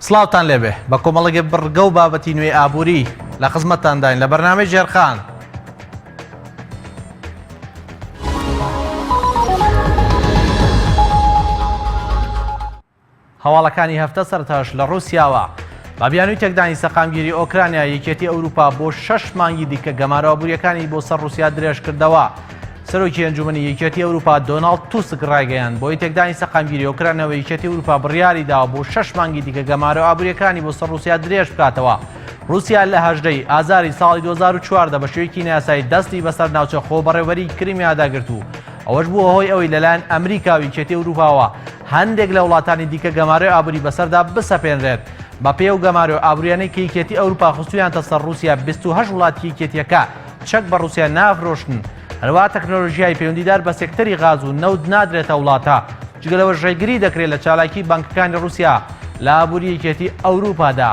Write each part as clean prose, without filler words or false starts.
سڵاوتان لێبێ بە کۆمەڵێک بڕگە و بابەتی نوێی ئابووری لە خزمەتتانداین لە بەرنامەی ژێرخان. هەواڵەکانی هەفتە سەرتاش لە ڕووسیاوە بابیانووی تێکدانی سەقامگیری ئۆکرانیا یەکێتی ئەوروپا بۆ 6 مانگی دیکە گەمارە ئابووریەکانی بۆ سەر رووسیا درێژ کردەوە. سەرۆکی ئەنجومەنی یەکێتی ئەوروپا دۆناڵد توسک ڕایگەیاند بۆی تێکدانی سەقامگیری ئۆکرانەوە یەکێتی ئەوروپا بڕیاری داوە بۆ 6 مانگی دیکە گەمارە ئابووریەکانی بۆ سەر رووسیا درێژ بکاتەوە. رووسیا لە 18 ئازاری ساڵی 2014 بە شێوەیەکی نایاسایی دەستی بەسەر ناوچە خۆبەڕێوەری کریمیادا گرت و ئەوەش بووە هۆی ئەوەی لەلایەن ئەمریکا و یەکێتی ئەوروپاوە هەندێک لە وڵاتانی دیکە گەمارەی ئابووری بەسەردا بسەپێنرێت. بە پێی ئەو گەمارە ئابووریانەی کە یەکێتی ئەوروپا خستوویانتە سەر رووسیا 28 وڵاتی یەکێتیەکە چەک بە رووسیا نافرۆشتن. هەروەها تەکنۆلۆژیای پەیوەندیدار بە سێکتەری غاز و نەود نادرێتە وڵاتە. جگەلەوە ڕێگری دەکرێت لە چالاکی بانکەکانی رووسیا لە ئابووری یەکێتی ئەوروپادا.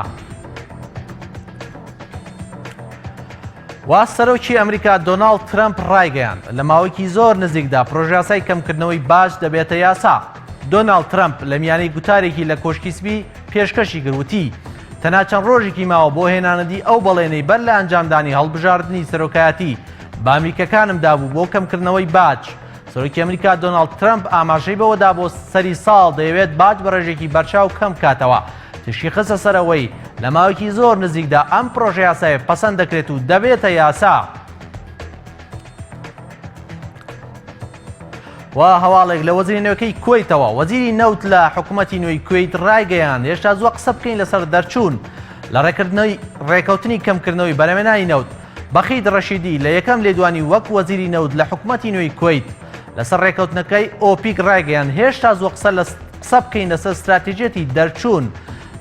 وا سەرۆکی ئەمریکا دۆناڵد ترەمپ ڕایگەیاند لە ماوەیەکی زۆر نزیکدا پرۆژە یاسای کەمکردنەوەی باج دەبێتە یاسا. دۆناڵد ترەمپ لە میانەی گوتارێکی لە کۆشکی سپی پێشکەشی کردوتی تەنها چەند ڕۆژێکی ماوە بۆ هێنانەدی ئەو بەڵێنەی بەر لە ئەنجامدانی هەڵبژاردننی سەرۆکایەتی بە ئەمریکەکانمدا بوو بۆ کەمکردنەوەی باج. سەرۆکی ئەمریکا دۆناڵد ترەمپ ئاماژەی بەوەدا بۆ سەری ساڵ دەیەوێت باج بە ڕێژێکی بەرچاو کەم کاتەوە. تشی خستە سەرەوەی لە ماوەیەکی زۆر نزیکدا ئەم پرۆژە یاسایە پەسەند دەکرێت و دەبێتە یاسا. و هەواڵێک لە وەزیری نوێیەکەی کوێیتەوە وەزیری نەوت لە حکوومەتی نوێی کوێیت ڕایگەیاند هێشتا زووە قسە بکەین لەسەر دەرچوون لە ڕێکەوتنی کەمکردنەوەی بەرهەمهێنانی نەوت. بەخید ڕەشیدی لە یەکەم لێدوانی وەک وەزیری نەوت لە حکوومەتی نوێی کوێیت لەسەر ڕێکەوتنەکەی ئۆپیک ڕایگەیاند هێشتا زووە قسە بکەین لەسەر استراتیژێتی دەرچوون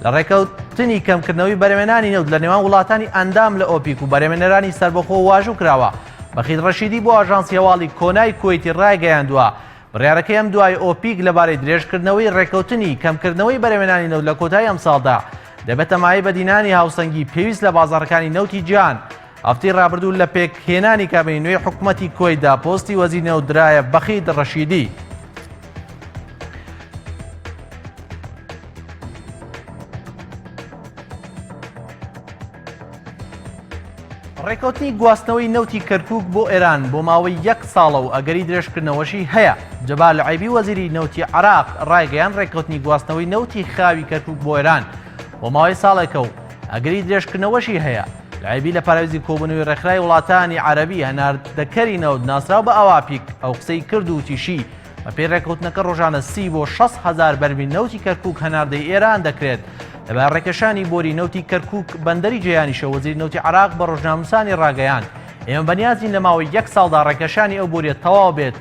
لە ڕێکەوتنی کەمکردنەوەی بەرهەمهێنانی نەوت لە نێوان وڵاتانی ئەندام لە ئۆپیک و بەرهەمهێنەرانی سەربەخۆ واژوو کراوە. بەخید ڕەشیدی بۆ ئاژانسی هەواڵی کۆنای کوێیتی ڕایگەیاندووە بڕیارەکەی ئەم دوای ئۆپیک لەبارەی درێژکردنەوەی ڕێکەوتنی کەمکردنەوەی بەرهەمهێنانی نەوت لە کۆتایی ئەم ساڵدا دەبێتە مایە بەدینانی هاوسەنگی پێویست لە بازاڕەکانی نەوتی جیهان. هەفتەی ڕابردوو لە پێکهێنانی کابینی نوێی حکوومەتی کوێیتدا پۆستی وەزیری نەوت درایە بەخید ڕەشیدی. ڕێکەوتنی گواستنەوەی نەوتی کەرکووک بۆ ئێران بۆ ماوەی 1 ساڵە و ئەگەری درێژکردنەوەشی هەیە. جەبال عەیبی وەزیری نەوتی عێراق ڕایگەیاند ڕێکەوتنی گواستنەوەی نەوتی خاوی کەرکووک بۆ ئێران بۆ ماوەی ساڵێکە و ئەگەری درێژکردنەوەشی هەیە. عەیبی لە پاراوێزی کۆبوونەوەی ڕێکخراوی وڵاتانی عەرەبی هەناردەکەری نەوت ناسراو بە ئەواپیک ئەو قسەی کرد و تیشی بە پێی ڕێکەوتنەکە ڕۆژانە 30 بۆ 60,000 بەرمیل نەوتی کەرکووک هەناردەی ئێران دەکرێت. لەبار ڕێکەشانی بۆری نەوتی کەرکووک بەندەری جێیانیشە وەزیری نەوتی عێراق بە ڕۆژنامەنووسانی ڕاگەیاند ئێمە بەنیازین لە ماوەی 1 ساڵدا ڕێکەشانی ئەو بۆریە تەواو بێت.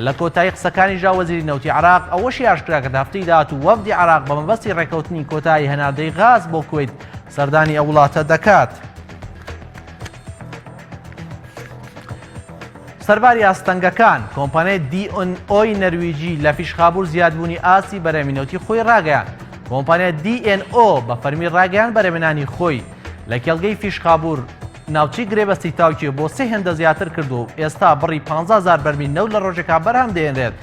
لە کۆتایی قسەکانی ژا وەزیری نەوتی عێراق ئەوەشی ئاشکرا کە هەفتەی داهات و وەفدی عێراق بە مەبەستی ڕێکەوتنی کۆتایی هەناردەی غاز بۆ کوێیت سەردانی ئەو وڵاتە دەکات. سەرباری ئاستەنگەکان کۆمپانیای DNO نەرویجی لە فیشخابوور زیادبوونی ئاستی بەرهەمهێنەوتی خۆی ڕاگەیاند. کۆمپانیای DNO بە فەرمی ڕاگەیاند بەرهەمهێنانی خۆی لە کێڵگەی فیشخابوور ناوچی گرێبەستی تاوکیە بۆ 3 هێندە زیاتر کردو و ئێستا بڕی 15,000 بەرمیل نەوت لە ڕۆژێکا بەرهەم دێنرێت.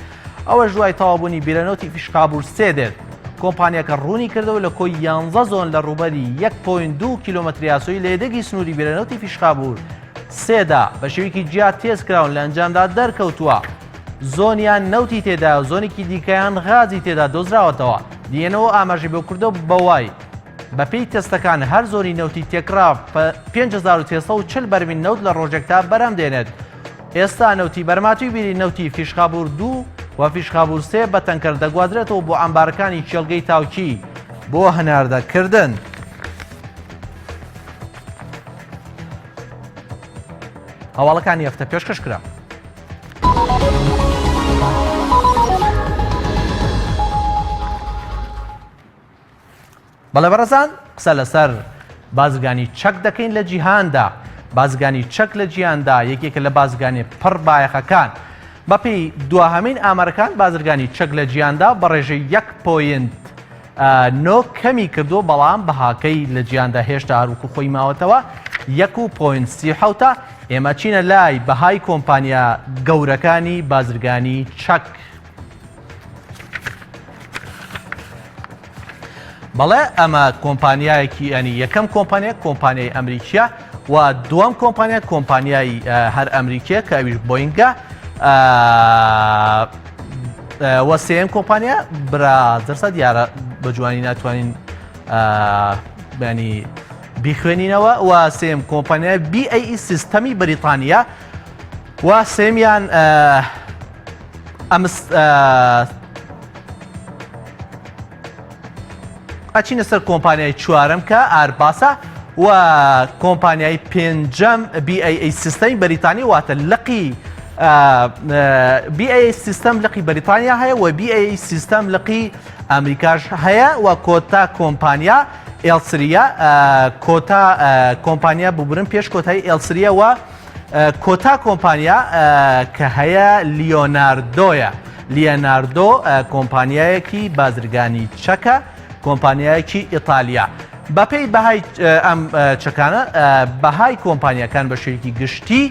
ئەوەش دوای تەواوبوونی بیرەنەوتی فیشخابوور 3 دێت. کۆمپانیاکە ڕوونی کردەوە لە کۆی 11 زۆن لە ڕووبەری 1.2 کیلۆمەتر یاسۆیی لە یەدەگی سنووری بیرەنەوتی فیشخابوور 3دا بە شێوەیەکی جیا تێز کراون لە ئەنجامدا دەرکەوتووە. زۆنیان نەوتی تێدا و زۆنێکی دیکەیان غازی تێدا دۆزراوەتەوە. DNO ئاماژەی بۆ کردو بەوای بەپێی تەستەکان هەر زۆنی نەوتی تێکرا 5340 بەرمیل نەوت لە ڕۆژێکتا بەرەم دێنێت. ئێستا نەوتی بەرماتووی بیری نەوتی فیشخابوور 2 و فیشخابوور 3 بە تەنکەر دەگوازرێتەوە بۆ ئەمبارەکانی کێڵگەی تاوکی بۆ هەناردەکردن. هەواڵەکانی هەفتە پێشکەش کرا. بەڵێ بەڕێزان قسە لەسەر بازرگانی چەک دەکەین لە جیهاندا. بازرگانی چەک لە جیهاندا یەکێکە لە بازرگانی پڕ بایەخەکان. بەپێی دواهەمین ئامارەکان بازرگانی چەک لە جیهاندا بە ڕێژەی 1.9 کەمی کردو بەڵام بەهاکەی لە جیهاندا هێشتا هەروکو خۆی ماوەتەوە 1.37 ئێمە چینە لای بەهای کۆمپانیا گەورەکانی بازرگانی چەک. بەڵێ ئەمە کۆمپانیایەکی ئەنی یەکەم کۆمپانیای ئەمریکیە و دووەم کۆمپانیای هەر ئەمریکیە کە ئەویش بۆینگە وە سێم کۆمپانیا برادرسە دیارە بە جوانی ناتوانین ینی بیخوێنینەوە و سێم کۆمپانیای BAE سیستەمی بەریتانیا و سێمیان ئەچینە سەر کۆمپانیای چوارەم کە ئارباسە و کۆمپانیای پێنجەم BAE سیستەمی بەریتانی واتە لقی BAE سیستەم لقی بەریتانیا هەیە و BAE سیستەم لقی ئەمریکاش هەیە و کۆتا کۆمپانیا ئێلسریە کۆتا کۆمپانیا ببرن پێش کۆتایی ئێلسریە و کۆتا کۆمپانیا کە هەیە لیۆناردۆ کۆمپانیایەکی بازرگانی چەکە کۆمپانیایەکی ئیتالیا بەپێی بەهای ئەم چەکانە بەهای کۆمپانیەکان بە شێوەیەکی گشتی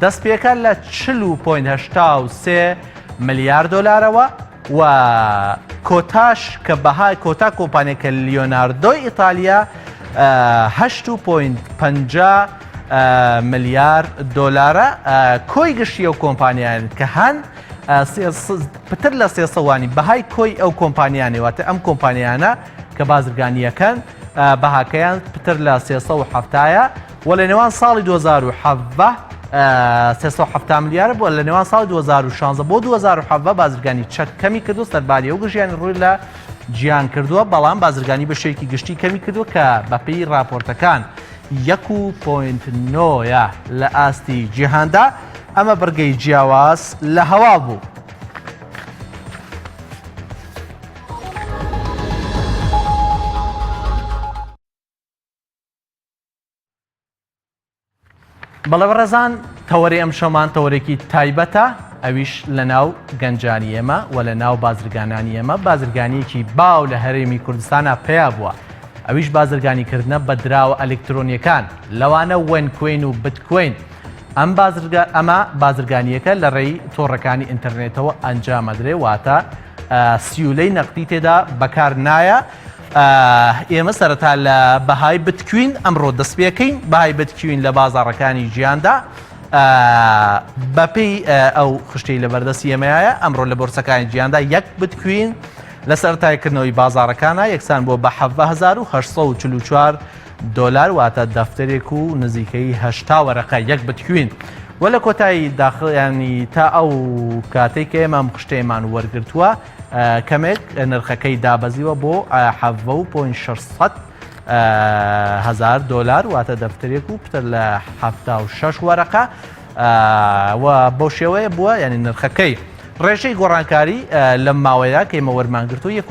دەست پێکە لە 40.83 ملیار دۆلارەوە و کۆتاش کە بەهای کۆتا کۆمپانیەکە لیۆناردۆی ئیتالیا 8.50 ملیار دۆلارە کۆی گشتی ئەو کۆمپانیان کە هەن پتر لە سێسەوانی بەهای کۆی ئەو کۆمپانیانێ واتە ئەم کۆمپانیانە کە بازرگانیەکان بەهاکەیان پتر لە 370ە و لە نێوان ساڵی 2017 370 ملیارە بووە لە نێوان ساڵی 2016 بۆ 2017 بازرگانی چەک کەمی کردو سەرباری ئەو گژیانی ڕووی لە گیان کردووە بەڵام بازرگانی بە شێوەیەکی گشتی کەمی کردووە کە بەپێی راپۆرتەکان 1.9 لە ئاستی جیهاندا ئەمە بەرگەی جیاواز لە هەوا بوو. بەڵێ بەڕێزان تەوەری ئەم شەمان تەوەرێکی تایبەتە ئەویش لە ناو گەنجانی ئێمە و لە ناو بازرگانانی ئێمە بازرگانیەکی باو لە هەرێمی کوردستانە پێیا بووە ئەویش بازرگانیکردنە بە دراوە ئەلکترۆنیەکان لەوانە وێنکوین و بتکوین ئەمە بازرگانیەکە لە ڕێی تۆڕەکانی ئینتەرنێتەوە ئەنجامەدرێ واتە سیولەی نەقدی تێدا بەکار نایە ئێمە سەرەتا لە بەهای بتکوین ئەمڕۆ دەست پێکەین بەهای بتکوین لە بازاڕەکانی ژیاندا بەپێی ئەو خشتەی لە بەردەستی ئێمەیە ئەمڕۆ لە بۆرسەکانی ژیاندا یەک بتکوین لە سەرەتایکردنەوەی بازاڕەکانە یەکسان بۆ بە 1844 دۆلار واتە دەفتەرێک و نزیکەی 80 وەرەقە یەک بتکوین و لە کۆتایی داخڵیانی تا ئەو کاتێک کە ئێمە خشتەیەمان وەرگرتووە کەمێک نرخەکەی دابەزیوە بۆ 7.6 دۆلار واتە دەفتەرێک و پتر لە 76 وەرەقە و بۆ شێوەیە بووە یعنی نرخەکەی ڕێژەی گۆڕانکاری لەم ماوەیە کە ئێمە وەرمانگرتو 1.66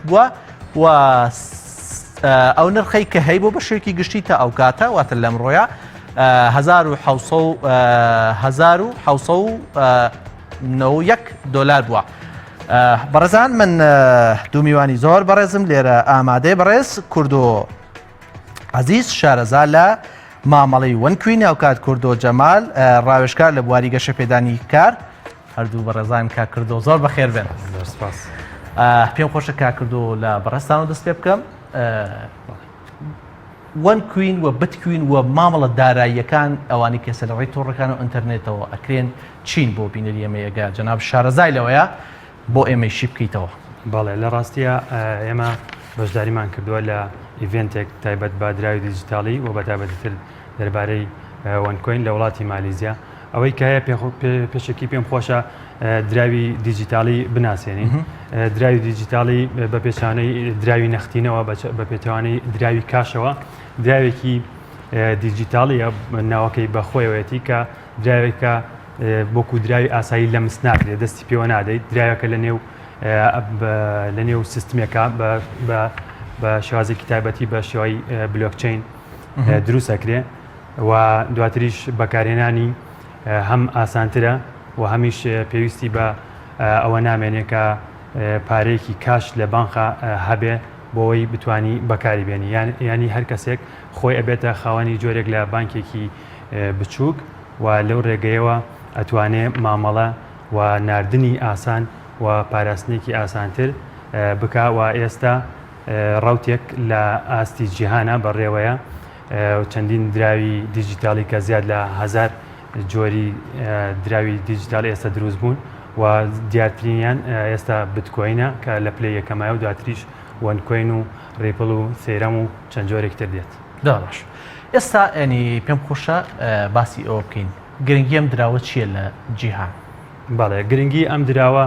بووە و ئەو نرخەی کە هەی بۆ بە شێوەیەکی گشتی تا ئەو کاتە واتە لەمڕۆیە 1791 دۆلار بووە. بەڕێزان من دوو میوانی زۆر بەڕێزم لێرە ئامادەی بەڕێز کوردۆ عەزیز شارەزا لە مامەڵەی وەنکوین ئەوکات کوردۆ جەمال ڕاوێژکار لە بواری گەشە پێدانی کار هەردوو بەڕێزان کا کردۆ زۆر بەخێر بێن. پێم خۆشە کا کردۆ لە بەڕێستان و دەست پێ بکەم وەنکوین و بتکوین و مامەڵە داراییەکان ئەوانی کەسە لە ڕێی تۆڕەکان و ئینتەرنێتەوە ئەکرێن چین بۆ بینەری ئێمەیەگە جەناب شارەزای لەوەیە بۆ ئێمەیشی بکەیتەوە. بەڵێ لە ڕاستیە ئێمە بەشداریمان کردووە لە ئیڤێنتێک تایبەت بە دراوی دیجیتاڵی و بەتابەتتر دەربارەی وەنکوین لە وڵاتی مالیزیا ئەوەی کە هەیە پێشێکی پێم خۆشە دراوی دیجیتاڵی بناسیێنین دراوی دیجیتاڵی بە پێچانەی دراوی نەختینەوە بە پێچوانەی دراوی کاشەوە دراوێکی دیجیتاڵیە ناوەکەی بەخۆیەوەیەتی کە دراوێکە بۆکو دراوی ئاسایی لە مسناکرێت دەستی پێوە نادەیت دراوەکە لە نێو سیستمێکە بە شێوازێکی تایبەتی بە شێوەی بلۆکچین دروستەکرێ و دواتریش بەکارهێنانی هەم ئاسانترە و هەمیش پێویستی بە ئەوە نامێنێکە پارەیەکی کاش لە بانخە هەبێ بۆەوەی بتانی بەکاری بێنی ینی هەر کەسێک خۆی ئەبێتە خاوەنی جۆرێک لە بانکێکی بچووک و لەو ڕێگەیەوە ئەتوانێ مامەڵە و ناردنی ئاسان و پاراستنێکی ئاسانتر بکە و ئێستا ڕوتێک لە ئاستی جیهانە بەڕێوەیە چەندین دراوی دیجیتالی کە زیاد لە 1000 جۆری دراوی دیجیتال ئێستا دروست بوون و دیارترینیان ئێستا بتکۆینە کە لە پلەی یەکەمایە و دواتریش وەنکۆین و ڕێپڵ و سەیرەم و چەند جۆرێکتر دێت. داڕاش ئێستا ینی پێم خۆشە باسی ئەوە بکەین گرنگی ئەم دراوە چییە لە جیهان؟ بەڵێ گرنگی ئەم دراوە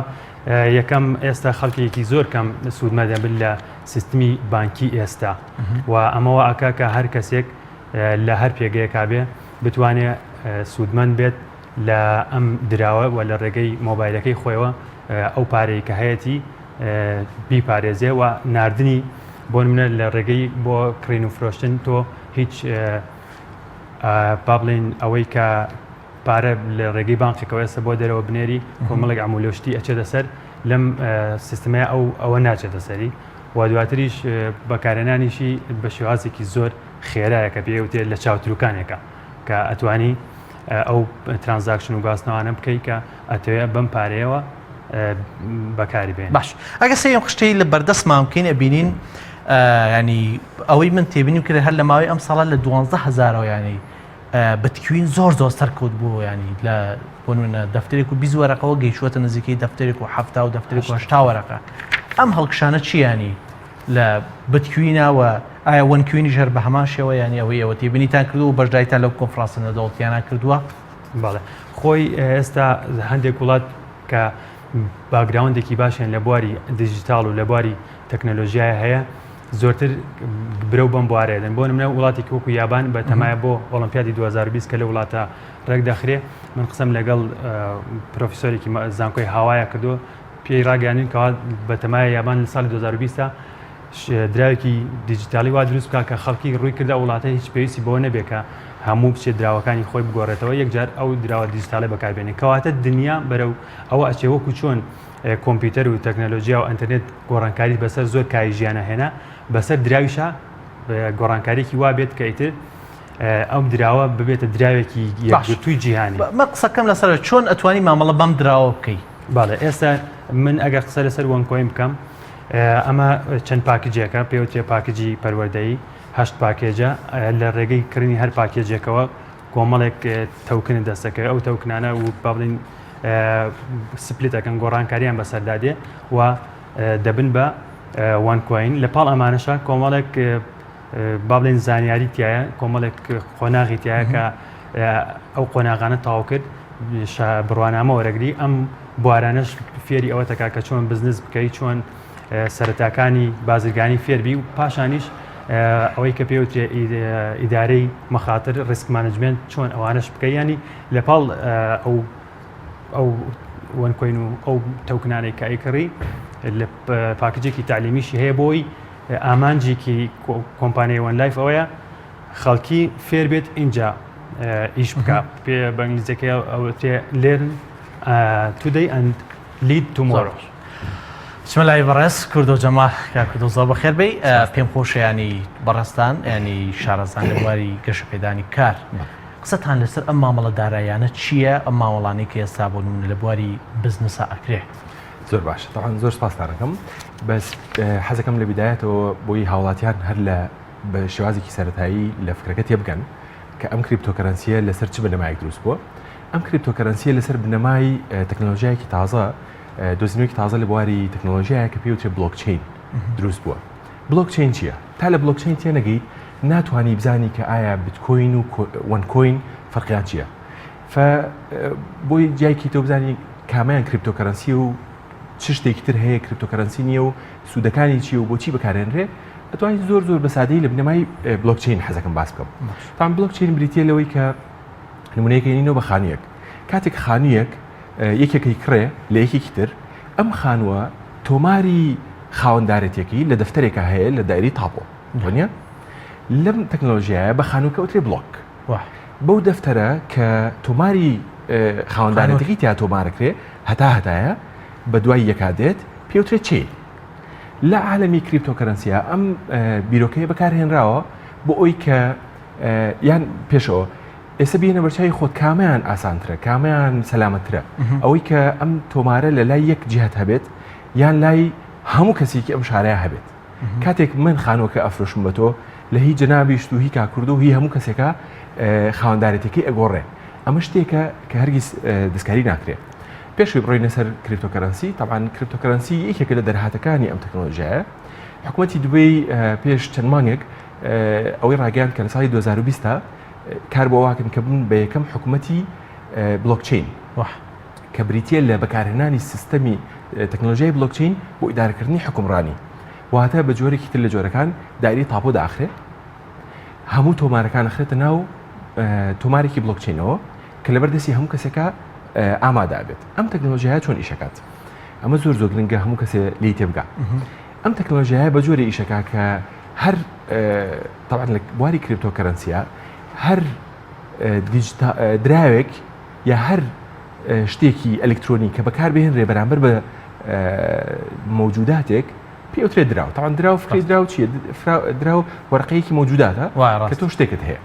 یەکەم ئێستا خەڵکێکی زۆر کەم سوودمەدەبن لە سیستمی بانکی ئێستا و ئەمەوە ئاکا کە هەر کەسێک لە هەر پێگەیەکا بێ بتوانێت سوودمەند بێت لە ئەم دراوە و لە ڕێگەی مۆبایلەکەی خۆیەوە ئەو پارەی کە هەیەی بیپارێزێ و نردنی بۆ منە لە ڕێگەی بۆ کڕین و فرۆشتن تۆ هیچ با بڵین ئەوەی کە پارە لە ڕێگەی بانقێکەوە ئێستا بۆ دەرەوە بنێری کۆمەڵێک ئەمولۆشتی ئەچێتە سەر لەم سیستمەیە ئەوە ناچێتە سەری و دواتریش بەکارهێنانیشی بە شێوازێکی زۆر خێرایە کە پێوتێت لە چاوتروکانێکە کە ئەتوانی ئەو ترانزاکشن و گواستنەوانە بکەیت کە ئەتەوێت بەم پارەیەوە بەکاری بێن. باش ئەگە سێم خشتەی لە بەردەستمان بکەین ئەبینین ینی ئەوەی من تێبینیم کرد هەر لە ماوەی ئەم ساڵە لە 12,000 ینی بتکوین زۆر سەرکەوت بوو ینی لە بۆنە دەفتەرێک و 20 وەرەقەوە گەیشتووەتە نزیکەی دەفتەرێک و 70 و دەفتەرێک و 80 وەرەقە. ئەم هەڵکشانە چیانی لە بتکوینەوە ئایا وەنکوینی ژەر بە هەمان شێوە ینی ئەوەی ئەوە تێبینیتان کردو و بەشداریتان لەو کۆنفرانسە دەوڵەتیانە کردووە؟ بەڵێ خۆی ئێستا هەندێک وڵات کە باگراوندێکی باشیان لە بواری دیجیتال و لە بواری تەکنەلۆژیای هەیە زۆرتر برەو بەم بوارێدن بۆ نمونە وڵاتێکی وەکو یابان بە تەمایە بۆ ئۆلمپیادی 2020 کە لە وڵاتە ڕێک دەخرێ من قسەم لەگەڵ پرۆفیسۆرێکی زانکۆی هاوایە کردو پێی ڕاگەیاندین کەوا بە تەمایە یابان لە ساڵی 2020 دراوێکی دیجیتالی وا دروست بکە کە خەڵکی ڕووی کردە وڵاتە هیچ پێویستی بۆ نەبێ کە هەموو بچێت دراوەکانی خۆی بگۆڕێتەوە یەکجار ئەو دراوە دیجیتالە بەکاربێنێ کەواتە دنیا بەرەو ئەوە ئەچێ وەکو چۆن کۆمپیوتەر و تەکنەلۆژیا و ئینتەرنێت گۆڕانکاری بەسەر زۆر کاری ژیانە هێنا بەسەر دراویشە گۆڕانکاریێکی وا بێت کە ئیتر ئەم دراوە ببێتە دراوێکی یەکگرتووی جیهانی. مە قسەکەم لەسەر چۆن ئەتوانی مامەڵە بەم دراوە بکەی؟ باڵێ ئێستا من ئەگەر قسە لەسەر وەنکۆین بکەم ئەمە چەند پاکجێکە پێوتێ پاکجی پەروەردەیی 8 پاکێجە لە ڕێگەی کردنی هەر پاکێجێکەوە کۆمەڵێک تەوکن دەستەکەی ئەو تەوکنانە و با بڵین سپلیتەکەن گۆڕانکاریان بەسەردادێ و دەبن بە وانکۆین لە پاڵ ئەمانەشە کۆمەڵێک با بڵین زانیاری تایە کۆمەڵێک قۆناغی تایە کە ئەو قۆناغانە تاو کرد بڕوانامە وەرەگری ئەم بوارانەش فێری ئەوە تەکا کە چۆن بزنس بکەیت چۆن سەرەتاکانی بازرگانی فێربی و پاشانیش ئەوەی کە پێوتێ ئیدارەی مەخاتر ریسک مانجمنت چۆن ئەوانش بکەی ینی لە پاڵ ئەو وەنکۆین و ئەو تەوکنانەی کە ئەیکڕی لە پاکجێکی تعلیمیشی هەیە بۆی ئامانجێکی کۆمپانیای وەنلایف ئەوەیە خەڵکی فێر بێت اینجا ئیش بکە پێ بە ئەنگلیزیەکەی ئەوتێ learn today and lead tomorrow. بسم الله بەڕێز کورد و جەماع کاکردۆ زۆر بەخێر بێ پێم خۆشە ینی بەڕستان ینی شارەزان لە بواری گەشە پێدانی کار قسەتان لەسەر ئەم مامەڵە دارایانە چییە ئەم ماوەڵانی کە ئێستا بۆ نمونە لە بواری بزنسە ئەکرێ؟ زۆر باش طبعا زۆر سپاسدارەکەم بەس حەزەکەم لە بیدایەتەوە بۆی هاوڵاتیان هەر لە بە شێوازێکی سەرەتایی لە فکرەکە تێبگەن کە ئەم کریپتۆکەرەنسیە لەسەر چ بنەمایەک دروست بووە. ئەم کریپتۆکەرەنسیە لەسەر بنەمای تەکنۆلۆژیایەکی تازە دۆزینەوەیەکی تازە لە بواری تەکنۆلۆژیایە کە پێوترێت بلۆکچین دروست بووە. بلۆکچین چییە؟ تا لە بلۆکچین تێنەگەی ناتوانی بزانی کە ئایا بیتکۆین و وەنکۆین فەرقیان چییە. بۆی جایکی تۆ بزانی کامیان کریپتۆکەرەنسی و چ شتێکی تر هەیە کریپتۆکەرەنسی نییە و سوودەکانی چی و بۆچی بەکارێنرێ ئەتوانیت زۆر بە سادەیی لە بنەمای بلۆکچین حەزەکەم باس بکەم. تام بلۆکچین بریتیە لەوەی کە نمونەیەکەینەوە بە خانوویەک کاتێک خانوویەک یەکێکی کڕێ لە یەکێکی تر ئەم خانووە تۆماری خاوەنددارێتێکی لە دەفتەرێکە هەیە لە دایری تاپۆ وانە لەم تەکنۆلۆژیایە بە خانووکە وترێ بلۆک بەو دەفتەرە کە تۆماری خاوەنددارێتێکی تیا تۆمارەکرێ هەتایە بە دوای یەکادێت پێوترێت چێ لە عالەمی کریپتۆکەرەنسیە ئەم بیرۆکەیە بەکارهێنراوە بۆ ئەوی کە یان پێشەوە ئێستا بینە بەرچای خۆت کامیان ئاسانترە کامیان سەلامەترە ئەوەی کە ئەم تۆمارە لە لای یەک جهت هەبێت یان لای هەموو کەسێکی ئەم شارەیە هەبێت کاتێک من خانووەکە ئەفرۆشم بە تۆ لە هی جنابیشت و هی کاکورد و هی هەموو کەسێکە خاوەندارێتەکەی ئەگۆڕێ ئەمە شتێکە کە هەرگیز دەستکاری ناکرێت پێشوی بڕۆینە سەر کریپتۆکەرەنسی طبعاً کریپتۆکەرەنسی یەکێکە لە دەرهاتەکانی ئەم تەکنۆلۆژیایە حکوومەتی دوبەی پێش چەند مانگێک ئەوەی ڕاگەیاند کە لە ساڵی 2020 کار بۆ واکن کە بوون بە یەکەم حکوومەتی بلۆکچین کە بریتە لە بەکارهێنانی سیستەمی تەکنۆلۆژیای بلۆکچین بۆ ئیدارەکردنی حکومڕانی واتە بە جۆرێکی تر لە جۆرەکان دایری تاپۆ داخرێت هەموو تۆمارەکان ئەخرێتە ناو تۆمارێکی بلۆکچینەوە کە لەبەردەستی هەموو کەسێکە ئامادا بێت ئەم تەکنۆلۆژیایە چۆن ئیشەکات ئەمە زۆر گرنگە هەموو کەسێ لی تێبگا ئەم تەکنۆلۆژیایە بە جۆرە ئیشەکە کە هەر طبعاً لە بواری کریپتۆکەرەنسیە هەر دراوێک یا هەر شتێکی ئەلکترۆنی کە بەکاربهێنرێ بەرامبەر بە مەوجوداتێک پێوترێت دراو طبعاً دراو فکری دراو چیە دراو وەرقەیەکی مەوجوداتە کە تۆ شتێکت هەیە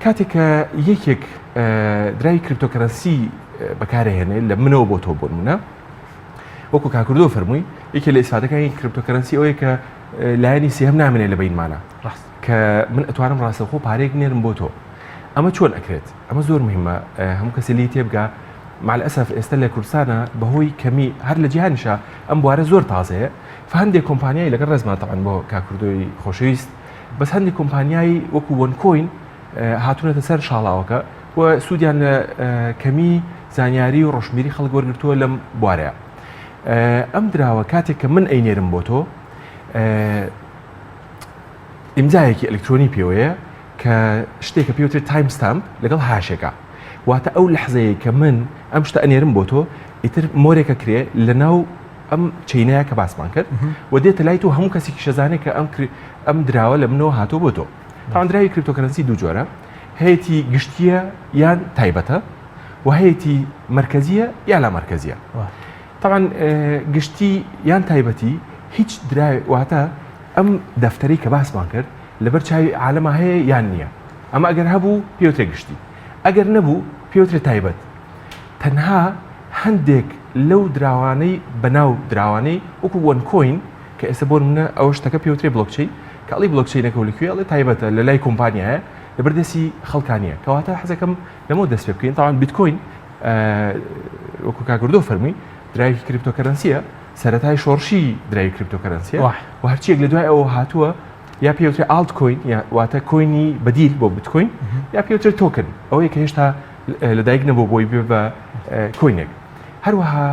کاتێک کە یەکێک دراوی کریپتۆکەرەنسی بەکارهێنێت لە منەوە بۆ تۆ بۆ نمونە وەکو کاکردۆ فەرمووی یەکێ لە ئیسفادەکانی کریپتۆکەرەنسی ئەوەیە کە لایەنی سێهم نامێنێت لە بینمانە کە من ئەتوانم ڕاستەوخۆ پارێک نێرم بۆ تۆ ئەمە چۆن ئەکرێت ئەمە زۆر مهمە هەموو کەسێ لی تێبگا مع الأسف ئێستا لە کوردستانە بەهۆی کەمی هەر لە جیهانیشە ئەم بوارە زۆر تازەیە هەندێک کۆمپانیای لەگەڵ ڕێزمان تەعاً بۆ کاکردۆی خۆشەویست بەس هەندێک کۆمپانیای وەکو وەنکۆین هاتوونەتە سەر شاڵاوەکە و سوودیان لە کەمی زانیاری و ڕۆشنبیری خەڵک وەرگرتووە لەم بوارەیە ئەم دراوە کاتێک کە من ئەینێرم بۆ تۆ ئیمزایەکی ئەلکترۆنی پێوەیە کە شتێکە پێوترێت تایم ستامپ لەگەڵ هاشێکە واتە ئەو لەحزەیە کە من ئەم شتە ئەنێرم بۆ تۆ ئیتر مۆرێکە کرێ لە ناو ئەم چینەیە کە باسمان کرد و دێتە لای تۆ هەموو کەسێکی شەزانێت کە ئەم دراوە لە منەوە هاتۆ بۆ تۆ تاوانراوی کریپتۆکەرەنسی دوو جۆرە هەیەی گشتیە یان تایبەتە و هەیەی مرکزیە یا لا مرکزیە طبعا گشتی یان تایبەتی هیچ دراوی واتە ئەم دەفتەری کە باسمان کرد لەبەر چاوی عالەمە هەیە یان نییە ئەمە ئەگەر هەبوو پێوترێ گشتی ئەگەر نەبوو پێوترێ تایبەت تەنها هەندێک لەو دراوانەی بەناو دراوانەی وەکو وەنکۆین کە ئێستا بۆ منە ئەوە شتەکە پێوترێ بلۆکچین کە ئەڵی بلۆکچینەکە لەکوێ ئەڵێ تایبەتە لە لای کۆمپانیایە لەبەردەستی خەڵکانیە کەواتە حەزەکەم لەمەوە دەست پێ بکەین تاوان بیتکۆین وەکو کاکردۆ فەرمی درایکی کریپتۆکەرەنسیە سەرەتای شۆڕشی درای کریپتۆکەرەنسیە و هەرچیەک لە دوای ئەوە هاتووە یا پێوترێ ئالت کۆین یا واتە کۆینی بەدیل بۆ بیتکۆین یا پێوترێت تۆکن ئەوەیە کە هێشتا لەدایک نەبوو بۆی بێ بە کۆینێک هەروەها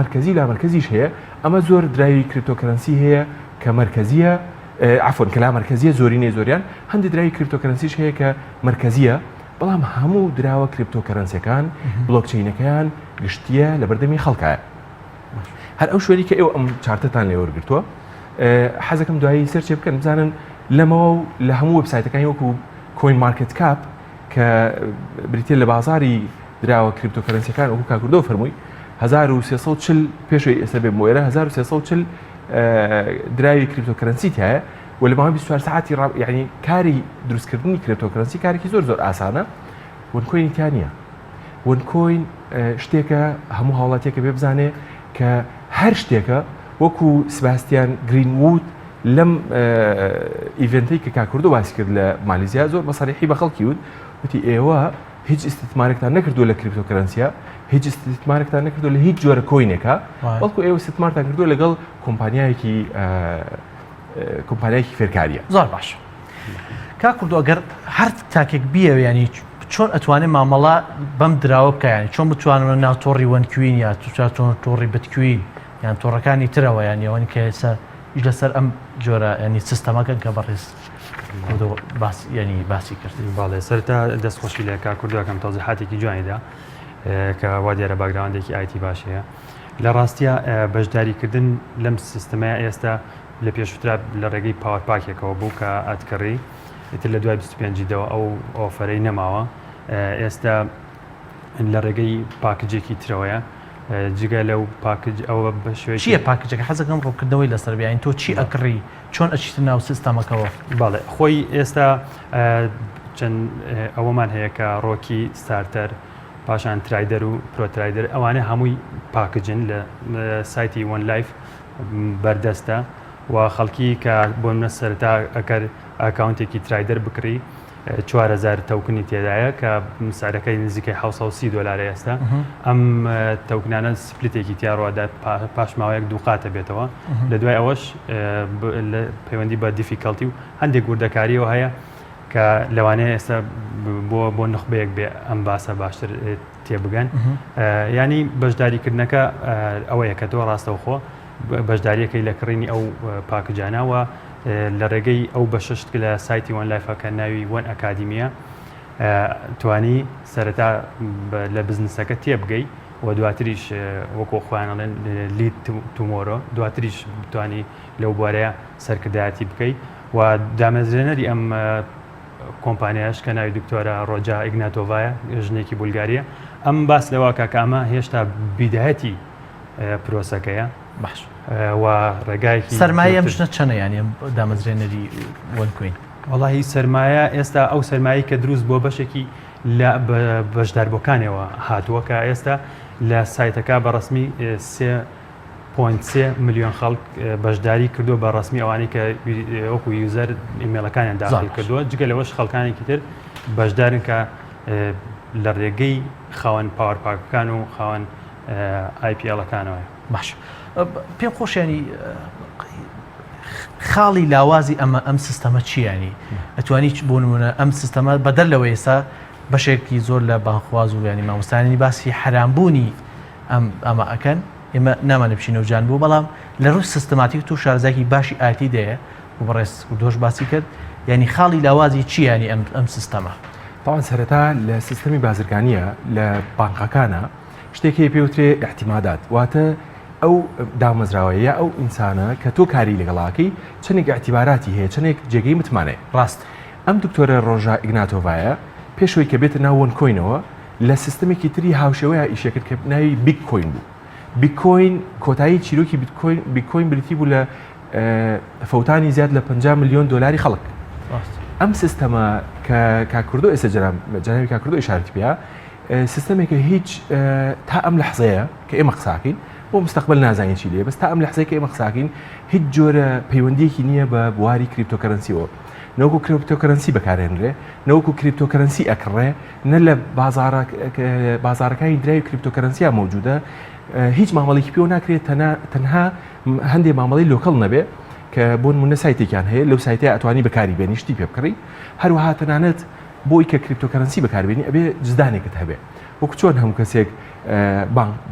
مرکزی لا مرکزیش هەیە ئەمە زۆر درایوی کریپتۆکەرەنسی هەیە کە مرکزیە عفۆن کە لا مرکزیە زۆرینەی زۆریان هەندێک درایوی کریپتۆکەرەنسیش هەیە کە مرکزیە بەڵام هەموو دراوە کریپتۆکەرەنسیەکان بلۆکچینەکەیان گشتیە لە بەردەمی خەڵکایە هەر ئەو شوێنی کە ئێوە ئەم چارتەتان لێ وەرگرتووە حەزەکەم دوایی سەرچێ بکەن بزانن لەمەوە لە هەموو وێبسایتەکانی وەکو کۆین مارکت کاپ کە بریتە لە بازاری دراوە کریپتۆکەرەنسیەکان وەکو کاکردۆ فەرمووی 1340 پێشوی ئێستا بێ بۆێرە 1340 دراوی کریپتۆکەرەنسی هەیە و لە ماوەی 24 ساعتی یعنی کاری دروستکردنی کریپتۆکەرەنسی کارێکی زۆر ئاسانە وەنکۆینی تیا نییە وەنکۆین شتێکە هەموو هاوڵاتیەکە بێ بزانێ کە هەر شتێکە وەکو سباستیان گرینوود لەم ئیڤنتەی کە کاکردۆ باسی کرد لە مالیزیا زۆر بەسەریحی بە خەڵکی وت وتی ئێوە هیچ استثمارێکتان نەکردو لە کریپتۆکەرەنسیە هیچ استثمارێکتان نەکردو لە هیچ جۆرە کۆینێکە بەڵکو ئێوە استثمارتان کردو لەگەڵ کۆمپانیایەکی فێرکاریە زۆر باش کاکردۆ ئەگەر هەر تاکێک بیە ینی چۆن ئەتوانێت مامەڵە بەم دراوە بکە ینی چۆن بتوانن ناو تۆڕی وەنکوین یا چۆن تۆڕی بتکوین یان تۆڕەکانی ترەوە یان ئەوەی کە ئێستا هیچ لەسەر ئەم جۆرە ینی سیستەمەکەن کە بەڕێز ینی باسی کردی باڵێ سەرتا دەستخۆشی لە کاکردوەکەم تەوزیحاتێکی جوانیدا کە وا دیارە باگراوندێکی ئایتی باشەیە لە ڕاستیە بەشداریکردن لەم سیستەمەیە ئێستا لە پێشوترا لە ڕێگەی پاوەرپاکێکەوە بوو کە ئەتکەڕی ئیتر لە دوای 25 ئەو ئۆفەرەی نەماوە ئێستا لە ڕێگەی پاکجێکی ترەوەیە جگە لەو پاکج ئەوە بە شوێ چییە پاکجەکە حەزەکەم ڕووکردنەوەی لەسەر بیاین تۆ چی ئەکڕی چۆن ئەچیتە ناو سیستەمەکەەوە باڵێ خۆی ئێستا چەند ئەوەمان هەیە کە ڕۆکی ستارتەر پاشان ترایدەر و پرۆترایدەر ئەوانە هەمووی پاکجن لە سایتی وەن لایف بەردەستە و خەڵکی کە بۆ منە سەرتا ئەگەر ئاکاونتێکی ترایدەر بکڕی 4,000 تەوکنی تێدایە کە مسارەکەی نزیکەی 730 دلار ئێستا ئەم تەوکنانە سپلیتێکی تیاڕوادات پاش ماوەیەک دووقاتە بێتەوە لە دوای ئەوەش پەیوەندی بە دیفیکەڵتی و هەندێک گوردەکاریەوە هەیە کە لەوانەیە ئێستا بۆ نخبەیەک بێ ئەم باسە باشتر تێبگەن ینی بەشداریکردنەکە ئەوەیە کە تۆ ڕاستەوخۆ بەشداریەکەی لە کڕینی ئەو پاکجاناوە لە ڕێگەی ئەو بە ششت لە سایتی وان لایفەکە ناوی وەن ئەکادیمیە توانی سەرەتا لە بزنسەکە تێبگەی و دواتریش وەکۆ خۆیانڵێن لیت تومۆرۆ دواتریش بتوانی لەو بوارەیە سەرکردایەتی بکەیت و دامەزرێنەری ئەم کۆمپانیاش کە ناوی دکتۆرە ڕۆجا ئیگناتۆڤایە ژنێکی بولگاریە ئەم باس لەوە کە ئەمە هێشتا بیدایەتی پرۆسەکەیە باش و ڕێگایکی سەرمایە ئەم ژنە چەنە یانی دامەزرێنەری وەنکوین وەڵاهی سەرمایە ئێستا ئەو سەرمایی کە دروست بۆ بەشێکی لە بەشداربەکانەوە هاتووە کە ئێستا لە سایتەکە بەڕسمی 3.3 ملیۆن خەڵک بەشداری کردو بە ڕسمی ئەوانەی کە وەکو یوزەر ئیمێلەکانیان داخل کردووە جگە لەوەش خەڵکانێکی تر بەشدارن کە لە ڕێگەی خاوەن پاوەرپاکەکان و خاوەن IPL-ەکانەوە باش پێم خۆشیانی خاڵی لاوازی ئەم سیستەمە چیانی ئەتوانی بۆ نمونە ئەم سیستەمە بەدەر لەوە ئێستا بەشێکی زۆر لە بانخواز و ینی مامۆستانی باسی حرامبوونی ئەمە ئەکەن ئێمە نامانە بچینە جان بوو بەڵام لە ڕووی سیستەماتیک و شارزاکی باشی ئاتی دەیە و بەڕێز و دۆش باسی کرد ینی خاڵی لاوازی چیانی ئەم سیستەمە تاوان سەرەتا لە سیستەمی بازرگانیە لە بانقەکانە شتێکی پێوترێ احتیمادات واتە ئەو دامەزراوەیە ئەو ئینسانە کە تۆ کاری لەگەڵاکەی چەندێک اعتیباراتی هەیە چەندێک جێگەی متمانێ ڕاست ئەم دکتۆرە ڕۆژا ئیگناتۆڤایە پێشەوەی کە بێتە ناو وەنکۆینەوە لە سیستەمێکی تری هاوشێوەیە ئیشەکرد کە ناوی بیتکۆین بوو بیتکۆین کۆتایی چیرۆکی بیتکۆین بریتی بوو لە فەوتانی زیاد لە 50 ملیۆن دلاری خەڵک ئەم سیستەمە کە کاکردۆ ئێستا جەنابی کاکردۆ ئیشارەتی پێە سیستەمێکە هیچ تا ئەم لەحزەیە کە ئێمە قساکەین بۆ مستقبل نازانین چی لێ بەس تا ئەم لەحزەیە کە ئێمە قساکەین هیچ جۆرە پەیوەندیەکی نییە بە بواری کریپتۆکەرەنسیەوە نەوەکو کریپتۆکەرەنسی بەکارهێنرێ نەوەکو کریپتۆکەرەنسی ئەکڕێ نە لە بازارەکانی درای کریپتۆکەرەنسیە موجودە هیچ مامەڵێکی پێوە ناکرێت تەنها هەندێک مامەڵی لۆکەڵ نەبێ کە بۆ نمونە سایتێکیان هەیە لەو سایتەیە ئەتوانی بەکاری بێنی شتی پێ بکڕی هەروەها تەنانەت بۆی کە کریپتۆکەرەنسی بەکاربێنی ئەبێ جزدانێکت هەبێ وەکو چۆن هەموو کەسێک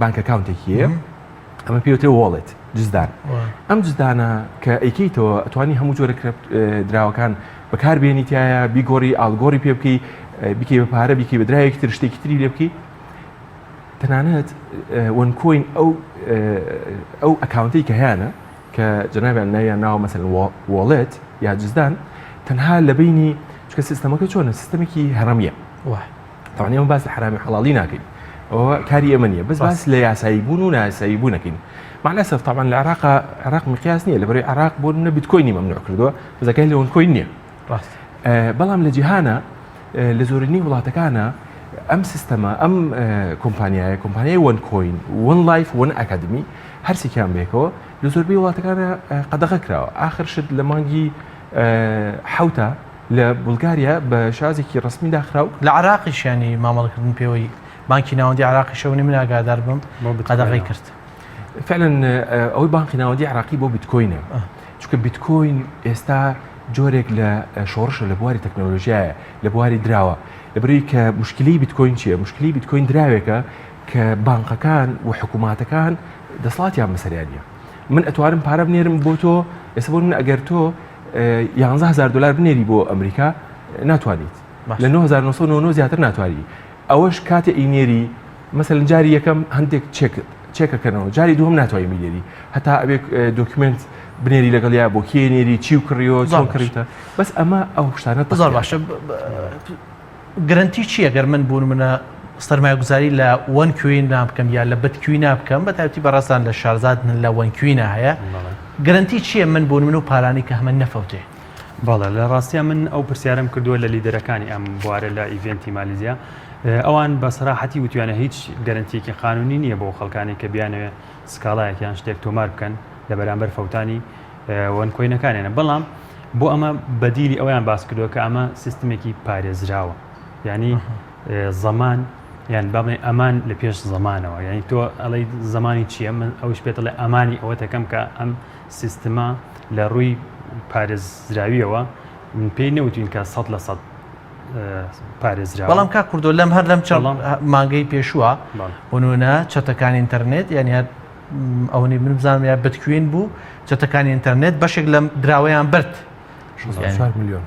بانک ئەکاونتێکی هەیە ئەمە پێوترێ وۆڵێت جزدان ئەم جزدانە کە ئەیکەیتەوە ئەتوانی هەموو جۆرە دراوەکان بەکاربێنی تایە بیگۆڕی ئالگۆڕی پێ بکەی بیکەی بە پارە بیکەی بە درایەکی تر شتێکی تری لێ بکەی تەنانەت وەنکۆین ئەو ئەکاونتەی کە هیانە کە جەنابیان ناویان ناوە مەسەن وۆڵێت یا جزدان تەنها لە بینی چکە سیستەمەکە چۆنە سیستەمێکی هەڕەمیە تاوان ئێمە باس لە حرامی حەڵاڵی ناکەین ئەوە کاری ئێمە نییە بەس باس لە یاسایی بوون و نایاسایی بوو نەکەین مع الأسف طبعا لە عراق مقیاس نییە لەبەرەوەی عراق بۆ منە بیتکۆینی مەمنوع کردووە بەزەکەی لە وەنکۆین نییە بەڵام لە جیهانە لە زۆرینی وڵاتەکانە ئەم سیستەمە ئەم کۆمپانیای وەنکۆین وەن لایف وەن ئەکادمی هەرسێکیان بێکەوە لە زۆربەی وڵاتەکانە قەدەغە کراوە ئاخرشت لە مانگی حوتە لە بولگاریا بە شازێکی ڕسمی داخراو لە عراقیشیانی مامەڵکردن پێوەی بانکی ناوەندی عراقی شەونی من ئاگادار بم قەدەغەی کرد فعلا ئەوەی بانکی ناوەندی عراقی بۆ بیتکۆینە چونکە بیتکۆین ئێستا جۆرێک لە شۆڕشە لە بواری تەکنۆلۆژیایە لە بواری دراوە لەبەرەوەی کە مشکلی بیتکۆین چییە؟ مشکلی بیتکۆین دراوێکە کە بانقەکان و حکووماتەکان دەسڵاتیان بەسەریانە من ئەتوانم پارە بنێرم بۆ تۆ ئێستا بۆ من ئەگەر تۆ 11,000 دلار بنێری بۆ ئەمریکا ناتوانیت لە 9,999 زیاتر ناتوانانی ئەوەش کاتێ ئینێری مەسەلەن جاری یەکەم هەندێک چێکەکەنەوە جاری دووەم ناتوانانی میلێری هەتا ئەبێ دۆکیومنت بنێری لەگەڵیا بۆ کێنێری چی و کڕیەوە چۆن کڕیتە بەس ئەمە ئەو شتانە زۆر باشە گرنتی چییە گەر من بوون منە سەرمایه‌گوزاری لە وەنکوین نابکەم یا لە بتکوین نابکەم بە تایبەتی بەڕاستان لە شارزاد من لە وەنکوینە هەیە گرنتی چییە من بوون من و پارانی کە هەمە نەفەوتێ باڵە لە ڕاستیە من ئەو پرسیارم کردووە لە لیدەرەکانی ئەم بوارە لە ئیڤێنتی مالیزیا ئەوان بە سەراحەتی وتوانە هیچ گەرنتیەکی قانونی نییە بۆ خەڵکانی کە بیانەوێ سکاڵایەکیان شتێک تۆمار بکەن لە بەرامبەر فەوتانی وەنکۆینەکانیانە بەڵام بۆ ئەمە بەدیلی ئەویان باس کردووە کە ئەمە سیستمێکی پارێزراوە یعنی زەمان یان بابڵێ ئەمان لە پێش زەمانەوە یعنی تۆ ئەڵێ زمانی چییە من ئەوش پێێت لە ئەمانی ئەوە دەکەم کە ئەم سیستما لە ڕووی پارێزراویەوە من پێی نەوتین کە 100% پارێزراوە بەڵام کا کوردۆ لەم هەر لەم چەڵ مانگەی پێشووە بۆنونە چەتەکانی ئینتەرنێت یعنی ئەوەی من بزانم یا بتکوێن بوو چەتەکانی ئینتەرنێت بەشێک لەم دراوەیان برد 4 میلیۆن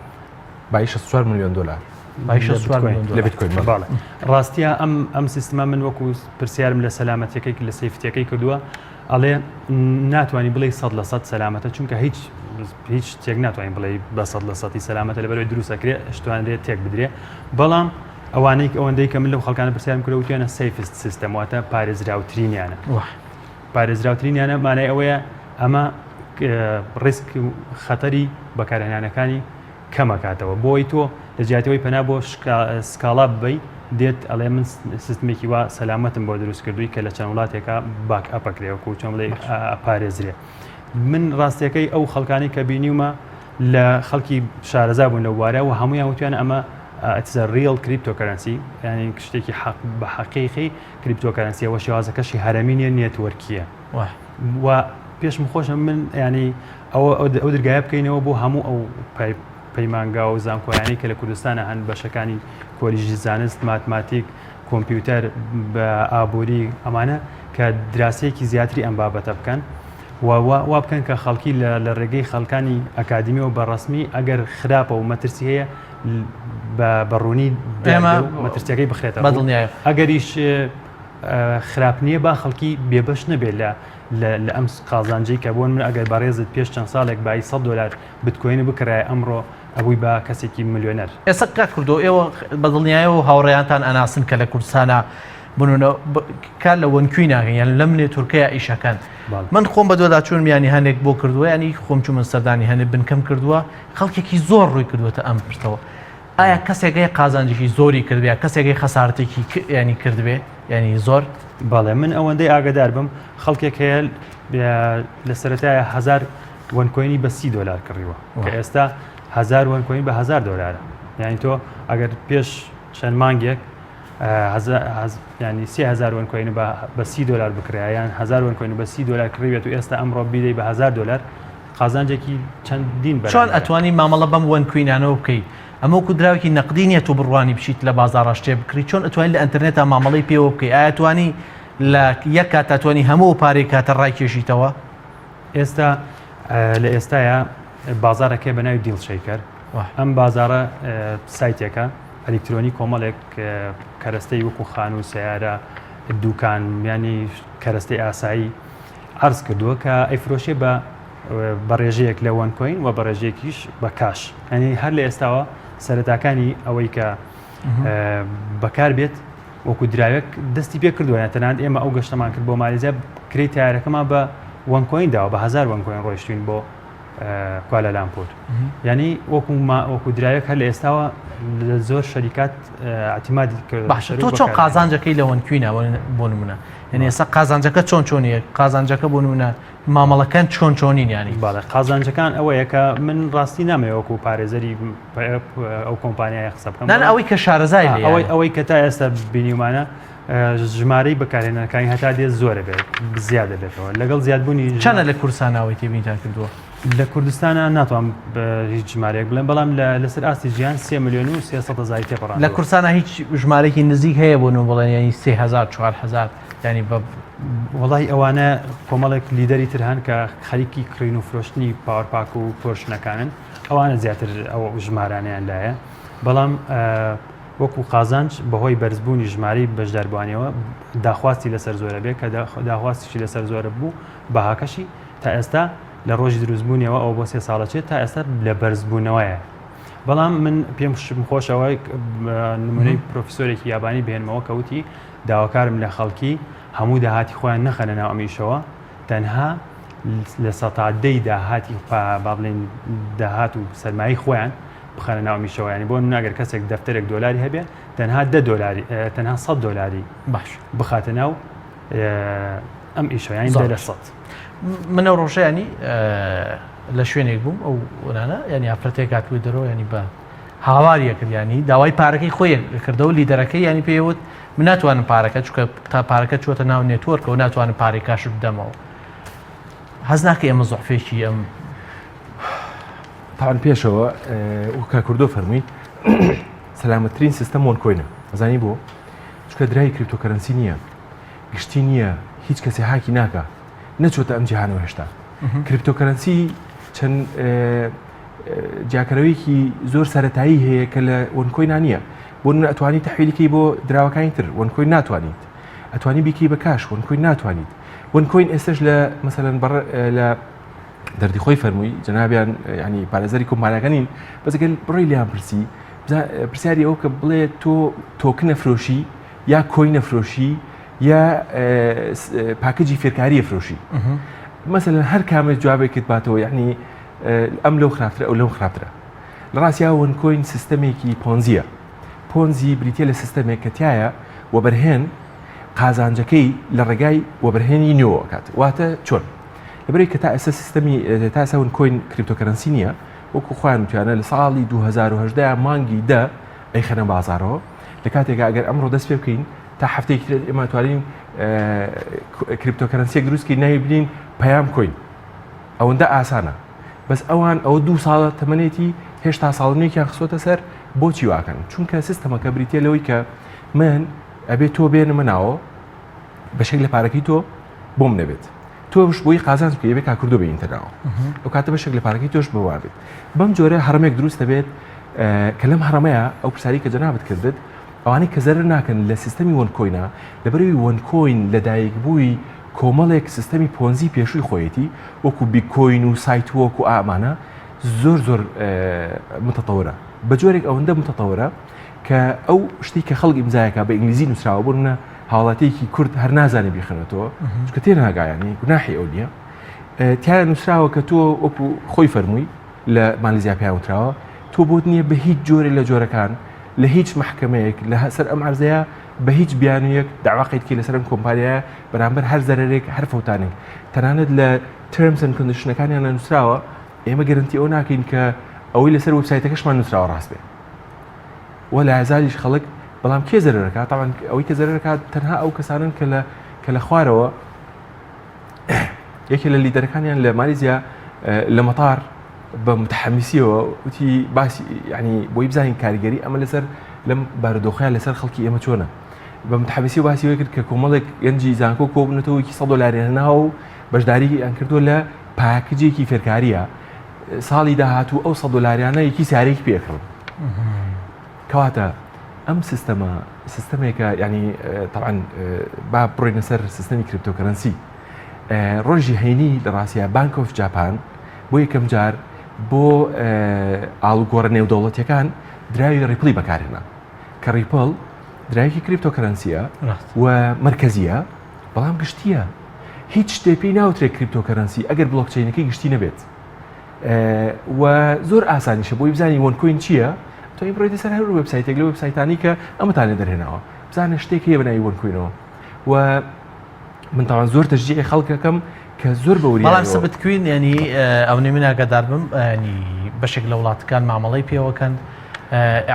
بای 64 میلیۆن دلار لە بیتکۆین باڵێ ڕاستیە ئەم سیستما من وەکو پرسیارم لە سەلامەتیەکەی لە سەیفتیەکەی کردووە ئەڵێ ناتوانانی بڵێ 100% سەلامەتە چونکە هیچ تێک ناتوانین بڵێ بە 100% سەلامەتە لەبەرەوەی دروستەکرێت شتوانێت تێک بدرێ بەڵام ئەوانەی ئەوەندەی کە من لەو خەڵکانە پرسیارم کردە وتیانە سەیفست سیستەم واتە پارێزراوترینیانە پارێزراوترینیانە مانای ئەوەیە ئەمە ڕیسک و خەتەری بەکارهێنانەکانی کەمەکاتەوە بۆی تۆ لە جیاتەوەی پەنا بۆ سکاڵا ببەی دێت ئەڵێ من سیستمێکی وا سەلامەتم بۆ دروست کردووی کە لە چەند وڵاتێکە باک ئەپەکرێوەکو چۆن بڵێ پارێزرێ من ڕاستیەکەی ئەو خەڵکانی کە بینیومە لە خەڵکی شارەزا بوون لە وارە و هەمویان وتیان ئەمە ئەتزە ریل کریپتۆکەرەنسی یعنی شتێکی بە حەقیقی کریپتۆکەرەنسی ئەوە شێوازەکەشی هەرەمینە نێتوەرکیە و پێشم خۆشە من ینی ئەو دەرگایە بکەینەوە بۆ هەموو ئەو پەیمانگا و زانکۆیانی کە لە کوردستانە هەن بەشەکانی کۆلیژی زانست ماتماتیک کۆمپیوتەر بە ئابووری ئەمانە کە دراسەیەکی زیاتری ئەم بابەتە بکەن وا بکەن کە خەڵکی لە ڕێگەی خەڵکانی ئەکادمی و بەڕسمی ئەگەر خراپە و مەترسی هەیە بەڕوونی مەترسیەکەی بخرێتەوە ئەگەریش خراپ نییە با خەڵکی بێبەش نەبێت لە ئەم قازانجی کە بۆن من ئەگەر بەڕێزت پێش چەند ساڵێک بای $100 بتکۆینە بکرای ئەمڕۆ ئەبووی بە کەسێکی میلیۆنەر ئێستا کات کردو ئێوە بەدڵنیایە و هاوڕێیانتان ئەناسن کە لە کوردستانە بنونە کار لە وەنکوی ناگەن یان لەمنێ تورکیا ئیشەکەن من خۆم بە دۆدا چوون میانی هەندێک بۆ کردووە ینی خۆم چوو من سەردانی هەنێ بنکەم کردووە خەڵکێکی زۆر ڕووی کردووەتە ئەم پرسەوە ئایا کەسێکگەی قازانجێکی زۆری کردبێ کەسێکی خەسارەتێکی ینی کردبێ ینی زۆر باڵێ من ئەوەندەی ئاگدار بم خەڵکێک هەیە لە سەرەتایە 1000 وەنکۆینی بە $30 کڕیوە کە ئێستا 1000 وەنکۆین بە $1000 یعنی تۆ ئەگەر پێش چەند مانگێک ینی 3000 وەنکۆین بە $30 بکرایان 1000 وەنکۆین بە $30 کڕیوێت و ئێستا ئەمڕۆ بیدەی بە $1000 قازانجێکی چەندین بە چۆن ئەتوانی مامەڵە بەم وەنکوینانەوە بکەیت ئەمە کودراوێکی نەقدی نیە تو بڕوانی بچیت لە بازاڕە شتێ بکری چۆن ئەتوانین لە ئەنتەرنێتە مامەڵەی پێوە بکەیت ئایا توانی لە یەک کات ئەتوانی هەموو پارەی کاتە ڕای کێشیتەوە ئێستا لە ئێستاە بازارەکەی بە ناوی دیڵشەیکەر ئەم بازارە سایتێکە ئەلکترۆنی کۆمەڵێک کەرەستەی وەکو خان و سیارە دوکان ینی کەرەستەی ئاسایی عرض کردووە کە ئەیفرۆشێ بە ڕێژەیەک لە وەنکۆین و بە ڕێژەیەکیش بە کاش ئەنی هەر لە ئێستاوە سەرەتاکانی ئەوەی کە بەکار بێت وەکو دراوێک دەستی پێ کردووە تەنانەت ئێمە ئەو گەشتەمان کرد بۆ مالیزیا کڕی تایارەکەمان بە وەنکۆینداوە بە 1000 وەنکۆین ڕۆیشتوین بۆ کوالالامپور ینی وەکو دراوێک هەر لە ئێستاوە لە زۆر شەریکات ئاعتیمادی کرد باشە تۆ چۆن قازانجەکەی لە وەنکوینە بۆ نمونە یعنی ئێستا قازانجەکە چۆن چۆنیە قازانجەکە بۆ نمونە مامەڵەکان چۆن چۆنین ینی باڵێ قازانجەکان ئەوەیە کە من ڕاستی نامەوە وەکو پارێزەری ئەو کۆمپانیای قسە بکەم ئەوەی کە شارەزای ئەوەی کە تا ئێستا بینیمانە ژمارەی بەکارهێنەکانی هەتا دێت زۆرە بێت زیادە بێتەوە لەگەڵ زیادبوونی چەنە لە کورساناوی تێبینیان کردووە لە کوردستانە ناتوان هیچ ژمارەیەک بڵێن بەڵام لەسەر ئاستی ژیان 3 ملیۆن و 300,000 تێپەڕان لە کورسانە هیچ ژمارەی نزیک هەیە بۆ نم بڵێن ینی 3000 4000 ینی وڵی ئەوانە کۆمەڵێک لیدەری ترهان کە خەریکی کڕین و فرۆشتنی پاوەرپاک و پۆشنەکانن ئەوانە زیاتر ئەو ژمارانیان لایە بەڵام وەکو قازانج بەهۆی بەرزبوونی ژمارەی بەشداربووانەوە داخواستی لەسەر زۆرە بێت کە داخواستیشی لەسەر زۆرە بوو بەهاکەشی تا ئێستا لە ڕۆژی دروستبوونیەوە ئەو بۆ 3 ساڵەچێت تا ئێستا لە بەرزبوونەوەیە بەڵام من پێم خۆشەوەی نمونەی پرۆفیسۆرێکی یابانی بهێنمەوە کەوتی داواکارم لە خەڵکی هەموو داهاتی خۆیان نەخەنە ناو ئەمیشەوە تەنها لە سەتادەی داهاتی با بڵێن داهات و سەرمایی خۆیان بخەنە ناو ئەمیشەوە ینی بۆ ناگەر کەسێک دەفتەرێک $1 هەبێ تەنها $10 تەنها $100 باش بخاتە ناو ئەم ئیشە یانی دە لە سەد منە ڕۆژە ینی لە شوێنێک بووم ئەو وەنانە ینی ئافرەتێک هاتووە دەرەوە ینی بە هاواریە کرد ینی داوای پارەکەی خۆی کردەوە لیدەرەکەی ینی پێوت من ناتوانم پارەکە چکە تا پارەکە چۆتە ناو نێتوەرکە و ناتوانم پارەی کاش بدەمەوە هەز ناکە ئێمە زۆحفێکی ئەم تاوان پێشەوە وکە کوردۆ فەرمووی سەلامەترین سیستەم وەنکۆینە ئەزانی بۆ چکە درای کریپتۆکەرەنسی نییە گشتی نییە هیچ کەسی هاکی ناکە نەچۆتە ئەم جیهانەوە هێشتا کریپتۆکەرەنسی چەند جیاکەرەوەیکی زۆر سەرەتایی هەیە کە لە وەنکۆینا نییە بۆ ئەتوانی تەحویلەکەی بۆ دراوەکانی تر وەنکۆین ناتوانیت ئەتوانی بیکەی بە کاش وەنکۆین ناتوانیت وەنکۆین ئێستش لە مەسەلەن لە دەردی خۆی فەرمووی جەنابیان ینی پارێزەری کۆمپانیەکانین بەزگەل بڕۆی لیان پرسی پرسیاری ئەو کە بڵێ تۆ تۆکن نەفرۆشی یا کۆی نەفرۆشی یا پاکەجی فێرکاری ئەفرۆشی مەسەلەن هەر کامێک جوابێکت باتەوە یعنی ئەم لەو خراپترە ئەو لەو خراپترە لە ڕاستیا وەنکۆین سیستەمێکی پۆنزیە پۆنزی بریتە لە سیستەمێک کە تایە وەبەرهێن قازانجەکەی لە ڕێگای وەبەرهێنی نوێەوە کات واتە چۆن لەبەرەوەی کە تا ئێستا سیستەمی تا ئێستا وەنکۆین کریپتۆکەرەنسی نییە وەکو خۆیان وتیانە لە ساڵی 2010 مانگی دە ئەی خەنە بازارەوە لە کاتێکا ئەگەر ئەمڕۆ دەست پێ بکەین تا هەفتەیەکی تر ئێمە توانین کریپتۆکەرەنسیەک دروستکەین ناوی بنین پەیام کۆین ئەوەندە ئاسانە بەس ئەوان ئەوە 2 ساڵە تەمەنێتی هێشتا ساڵنێکیان خسۆتە سەر بۆچی واکەن چونکە سیستەمەکە بریتە لەوەی کە من ئەبێت تۆ بێنمە ناوە بەشێک لە پارەکەی تۆ بۆم نەبێت تۆش بۆی قازانج بکە یەبێت کاکردو بە ئینتەرناوە ئەو کاتە بەشێک لە پارەکەی تۆش بەوا بێت بەم جۆرە هەرمێک دروست دەبێت کە لەم هەرمەیە ئەو پرسیاری کە جەنابەت کردت ئەوانەی کە زەرر ناکەن لە سیستەمی وەنکۆینە لەبەرەوەی وەنکۆین لەدایکبووی کۆمەڵێک سیستەمی پۆنزی پێشووی خۆیەتی وەکو بیکۆین و سایتوەک و ئامانە زۆر زۆر متتەوەرە بە جۆرێک ئەوەندە متتەوەرە کە ئەو شتی کە خەڵک ئیمزایەکە بە ئینگلیزی نووسراوە بوونە هاوڵاتێکی کورد هەر نازانێ بیخنێتەوە چکە تێ ناگایانی گوناحی ئەو نییە تیانە نووسراوە کە تۆ وەکو خۆی فەرمووی لە مالیزیا پیاوتراوە تۆ بۆت نییە بە هیچ جۆرێک لە جۆرەکان لە هیچ محکمەیەک لە سەر ئەم عەرزەیە بە هیچ بیانویەک داواقیتکی لەسەر ئەم کۆمپانیایە بەرامبەر هەر زەرێک هەر فەوتانێک تەنانەت لە ترمز ئەند کۆندیشنەکانیان نووسراوە ئێمە گەرنتی ئەو ناکەین کە ئەوەی لەسەر وێبسایتەکەشمان نووسراوە ڕاست بێ وە لە هەزاریش خەڵک بەڵام کێ زەرەکات تاوان ئەوەی کە زەرەکات تەنها ئەو کەسانن کە لە خوارەوە یەکێ لە لیدەرەکانیان لە مالیزیا لە مەتار بە متحەمیسیەوە وتی باسی ینی بۆی بزانین کاریگەری ئەمە لەسەر لەم بارودۆخیان لەسەر خەڵکی ئێمە چۆنە بە متحەمیسی و باسی وێ کرد کە کۆمەڵێک گەنجی زانکۆ کۆبنێتەوەیکی $100 هێناوە و بەشداری ئەیان کردووە لە پاکجێکی فێرکاریە ساڵی داهاتوو ئەو $100 یەکی سیارێکی پێکڕن کەواتە ئەم سیستەمێکە ینی طبعاً با بڕۆینە سەر سیستەمی کریپتۆکەرەنسی ڕۆژی هەینی لە ڕاستیە بانک ئۆف جاپان بۆ یەکەم جار بۆ ئاڵوگۆڕە نێودەوڵەتیەکان دراوی ڕیپڵی بەکارهێنا کە ڕیپڵ درایەکی کریپتۆکەرەنسیە و مرکزیە بەڵام گشتیە هیچ شتێپی ناوترێت کریپتۆکەرەنسی ئەگەر بلۆکچینەکەی گشتی نەبێت و زۆر ئاسانیشە بۆی بزانی وەنکۆین چییە تۆ بڕێتە سەر هەر وێبسایتێک لە وێبسایتانی کە ئەمەتانێ دەرهێناوە بزانە شتێک هەیە بەناوی وەنکۆینەوە و من تاوان زۆر تەشجیعی خەڵکەکەم کە زۆر بەوری بەڵام سبت کوین ینی ئەو نێمی ناگەدار بم ینی بەشێک لە وڵاتەکان مامەڵەی پێوەکەن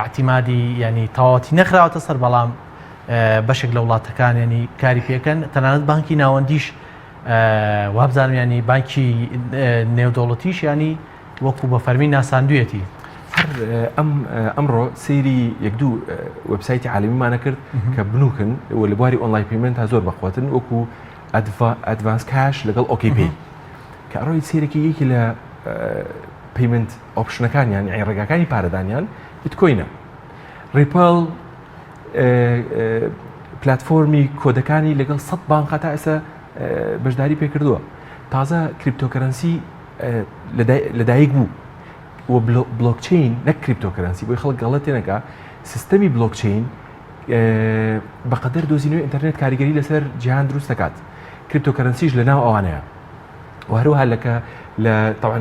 اعتیمادی ینی تەواوەتی نەخراوەتە سەر بەڵام بەشێک لە وڵاتەکان ینی کاری پێکەن تەنانەت بانکی ناوەندیش وابزانم ینی بانکی نێودەوڵەتیش ینی وەکو بە فەرمی ناساندوێتی ئەمڕۆ سەیری یەک-دوو وێبسایتی عالمیمانە کرد کە بنووکن و لە بواری ئۆنلاین پیمنت تا زۆر بەخواتن وەکو ئەدڤانس کاش لەگەڵ ئۆکیپی کە ئەڕۆی سێرەکی یەکی لە پیمنت ئۆپشنەکانیان یعنی ڕێگاکانی پارەدانیان بیتکۆینە ریپڵ پلاتفۆرمی کۆدەکانی لەگەڵ 100 بانقا تا ئێستا بەشداری پێکردووە تازە کریپتۆکەرەنسی لەدایک بوو و بلۆکچین نەک کریپتۆکەرەنسی بۆی خەڵک گەڵەت تێنەکە سیستەمی بلۆکچین بەقەدەر دۆزینەوەی ئینتەرنێت کاریگەری لەسەر جیهان دروست دەکات کریپتۆکەرەنسیش لە ناو ئەوانەیە و هەروەها لەکە لە طبعاً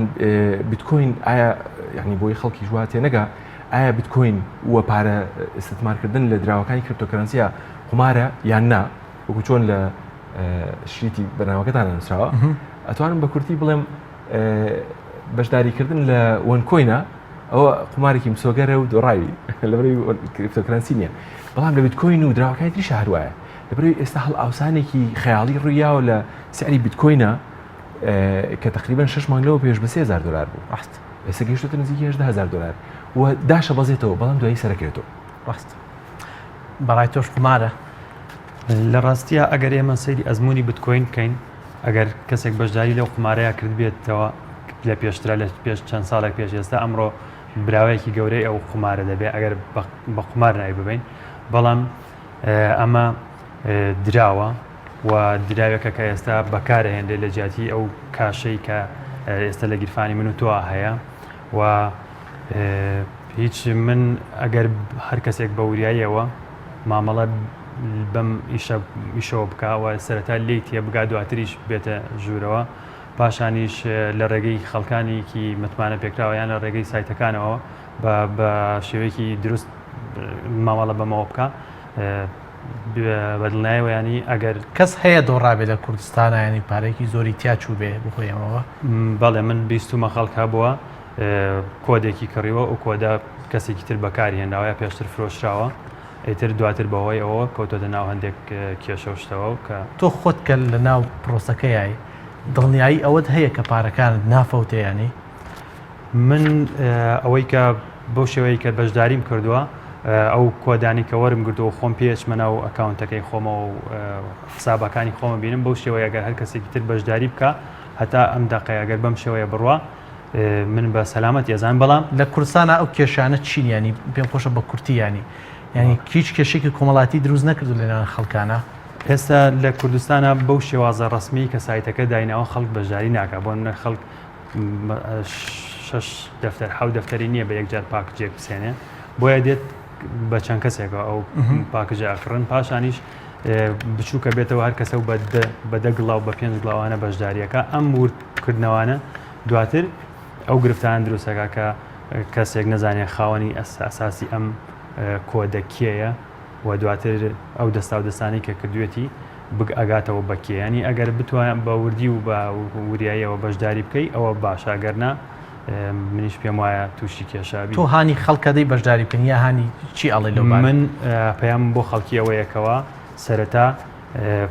بیتکۆین ئایا یعنی بۆی خەڵکی ژوا تێنەگا ئایا بیتکۆین وە پارە ئستثمارکردن لە دراوەکانی کریپتۆکەرەنسیە قمارە یان نا وەکو چۆن لە شریتی بەناوەکەتان نووسراوە ئەتوانم بە کورتی بڵێم بەشداریکردن لە وەنکۆینە ئەوە قمارێکی مسۆگەرە و دۆڕاوی لەبەرەوەی کریپتۆکرەنسی نییە بەڵام لە بیتکۆین و دراوەکانی تریش هەروایە لەبەرەوەی ئێستا هەڵ ئاوسانێکی خەیاڵی ڕوویاوە لە سعری بیتکۆینە کە تقریبان 6 مانگەوە پێش بە $3000 بوو ڕاست ئێستا گەیشتۆتە نزیکی $10000 و داشە بەزێتەوە بەڵام دوایی سەرەکرێتەوە ڕاست بەڕای تۆش قمارە لە ڕاستیە ئەگەر ئێمە سەیری ئەزمموی بتکۆین بکەین ئەگەر کەسێک بەشداری لەو قمارەیە کرد بێتەوە لە پێشترا لە پێش چەند ساڵێک پێش ئێستا ئەمڕۆ براوەیەکی گەورەی ئەو قمارە دەبێت ئەگەر بە قمار نای ببین بەڵام ئەمە دراوە و دراوێکە کە ئێستا بەکارهێنرێت لە جیاتی ئەو کاشەی کە ئێستا لە گیرفانی من و تۆ هەیە و هیچ من ئەگەر هەر کەسێک بە وریاییەوە مامەڵە بەم ئیشەوە بکەوە سەرەتا لی تێ بگا دواتریش بێتە ژوورەوە پاشانیش لە ڕێگەی خەڵکانێکی متمانە پێکراوە یان لە ڕێگەی سایتەکانەوە بە شێوەیەکی دروست مامەڵە بەمەوە بکە بەدڵنایەوە ینی ئەگەر کەس هەیە دۆڕابێت لە کوردستانە ینی پارێکی زۆری تیاچوو بێ بخۆیەمەوە بەڵێ من بیستمە خەڵکا بووە کۆدێکی کڕیوە و کۆدا کەسێکی تر بەکاری هێناوە پێشتر فرۆشراوە ئیتر دواتر بەهۆی ئەوە کەوتۆتە ناو هەندێک کێشە شتەوە کە تۆ خۆت کە لە ناو پرۆسەکەیایی دڵنیایی ئەوەت هەیە کە پارەکانت نافەوتەیانی من ئەوەی کە بۆ شێوەیە کە بەشداریم کردووە ئەو کۆدانی کە وەرم گرتووە خۆم پێچمە ناو ئەکاونتەکەی خۆمەوە و حسابەکانی خۆمە بینم بەو شێوەیە ئەگەر هەر کەسێکی تر بەشداری بکە هەتا ئەم دەقەیە ئەگەر بەم شێوەیە بڕوە من بە سەلامەت ێزان بەڵام لە کوردستانە ئەو کێشانە چین ینی پێم خۆشە بە کورتی ینی ینی هیچ کێشێکی کۆمەڵاتی دروست نەکردو لەناو خەڵکانە ئێستا لە کوردستانە بەو شێوازە ڕسمی کە سایتەکە داینەوە خەڵک بەشداری ناکە بۆ منە خەڵک 6 دەفتەر 7 دەفتەری نییە بە یەکجار پاکجێک بسێنێ بۆیە دێت بە چەند کەسێکەوە ئەو پاکجە ئەکڕن پاشانیش بچووکە بێتەوە هەر کەسە و بە 10 گڵاو بە 5 گڵاوانە بەشداریەکە ئەم وردکردنەوەوانە دواتر ئەو گرفتان دروستەکە کە کەسێک نەزانێت خاوەنی ئەساسی ئەم کۆدەکیەیە و دواتر ئەو دەستا و دەستانی کە کردوێتی ئەگاتەوە بەکیانی ئەگەر بتوان بە وردی و بە وریاییەوە بەشداری بکەی ئەوە باشاگەرنا منیش پێم وایە تووشی کێشابی تۆ هانی خەڵکەدەی بەشداری بکەن یا هانی چی ئەڵێ لەو من پێیان بۆ خەڵکی ئەوەیەکەوە سەرەتا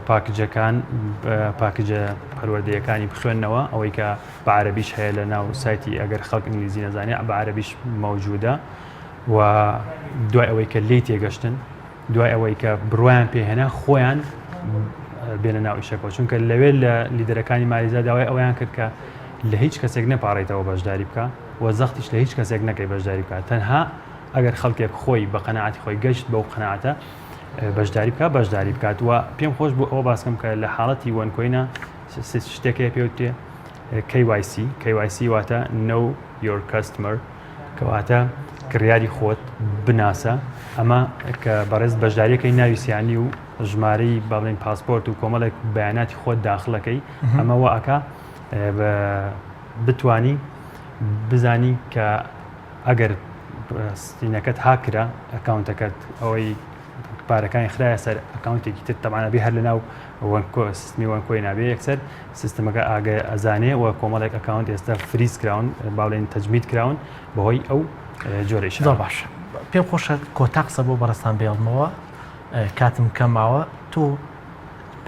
پاکجەکان پاکجە پەروەردەیەکانی بخوێنەوە ئەوەی کە بە عەرەبیش هەیە لە ناو سایتی ئەگەر خەڵک ئینگلیزی نەزانێت بە عەرەبیش مەوجودە و دوای ئەوەی کە لی تێگەشتن دوای ئەوەی کە بڕوایان پێهێنا خۆیان بێنە ناو ئیشەکەەوە چونکە لەوێ لە لیدەرەکانی مالیزا داوای ئەویان کرد کە لە هیچ کەسێک نەپاڕێتەوە بەشداری بکە و زەختیش لە هیچ کەسێک نەکەی بەشداری بکات تەنها ئەگەر خەڵکێک خۆی بە قەناعەتی خۆی گەشت بەو قەناعەتە بەشداری بکات بەشداری بکات و پێم خۆش بوو ئەوە باسکەم کە لە حاڵەتی وەنکۆینە شتێکەیە پێوتێ KYC واتە Know Your Customer کەواتە کڕیاری خۆت بناسە ئەمە کە بەڕێز بەشداریەکەی ناویسیانی و ژمارەی باڵێن پاسپۆرت و کۆمەڵێک بەیاناتی خۆت داخلەکەی ئەمە وەکە بتانی بزانی کە ئەگەر ستینەکەت هاکرا ئەکاونتەکەت ئەوەی پارەکانی خراە سەر ئەکاونتێکی تر تەمانەبی هەر لە ناو سیستمی وەنکۆی نابێ یەکسەر سیستمەکە ئاگە ئەزانێ و کۆمەڵێک ئەکاونت ئێستا فریز کراون باڵێن تەجمید کراون بەهۆی ئەو جۆرەش باش پێم خۆشە کۆتا قسە بۆ بەڕستان بێڵمەوە کاتم کەماوە تۆ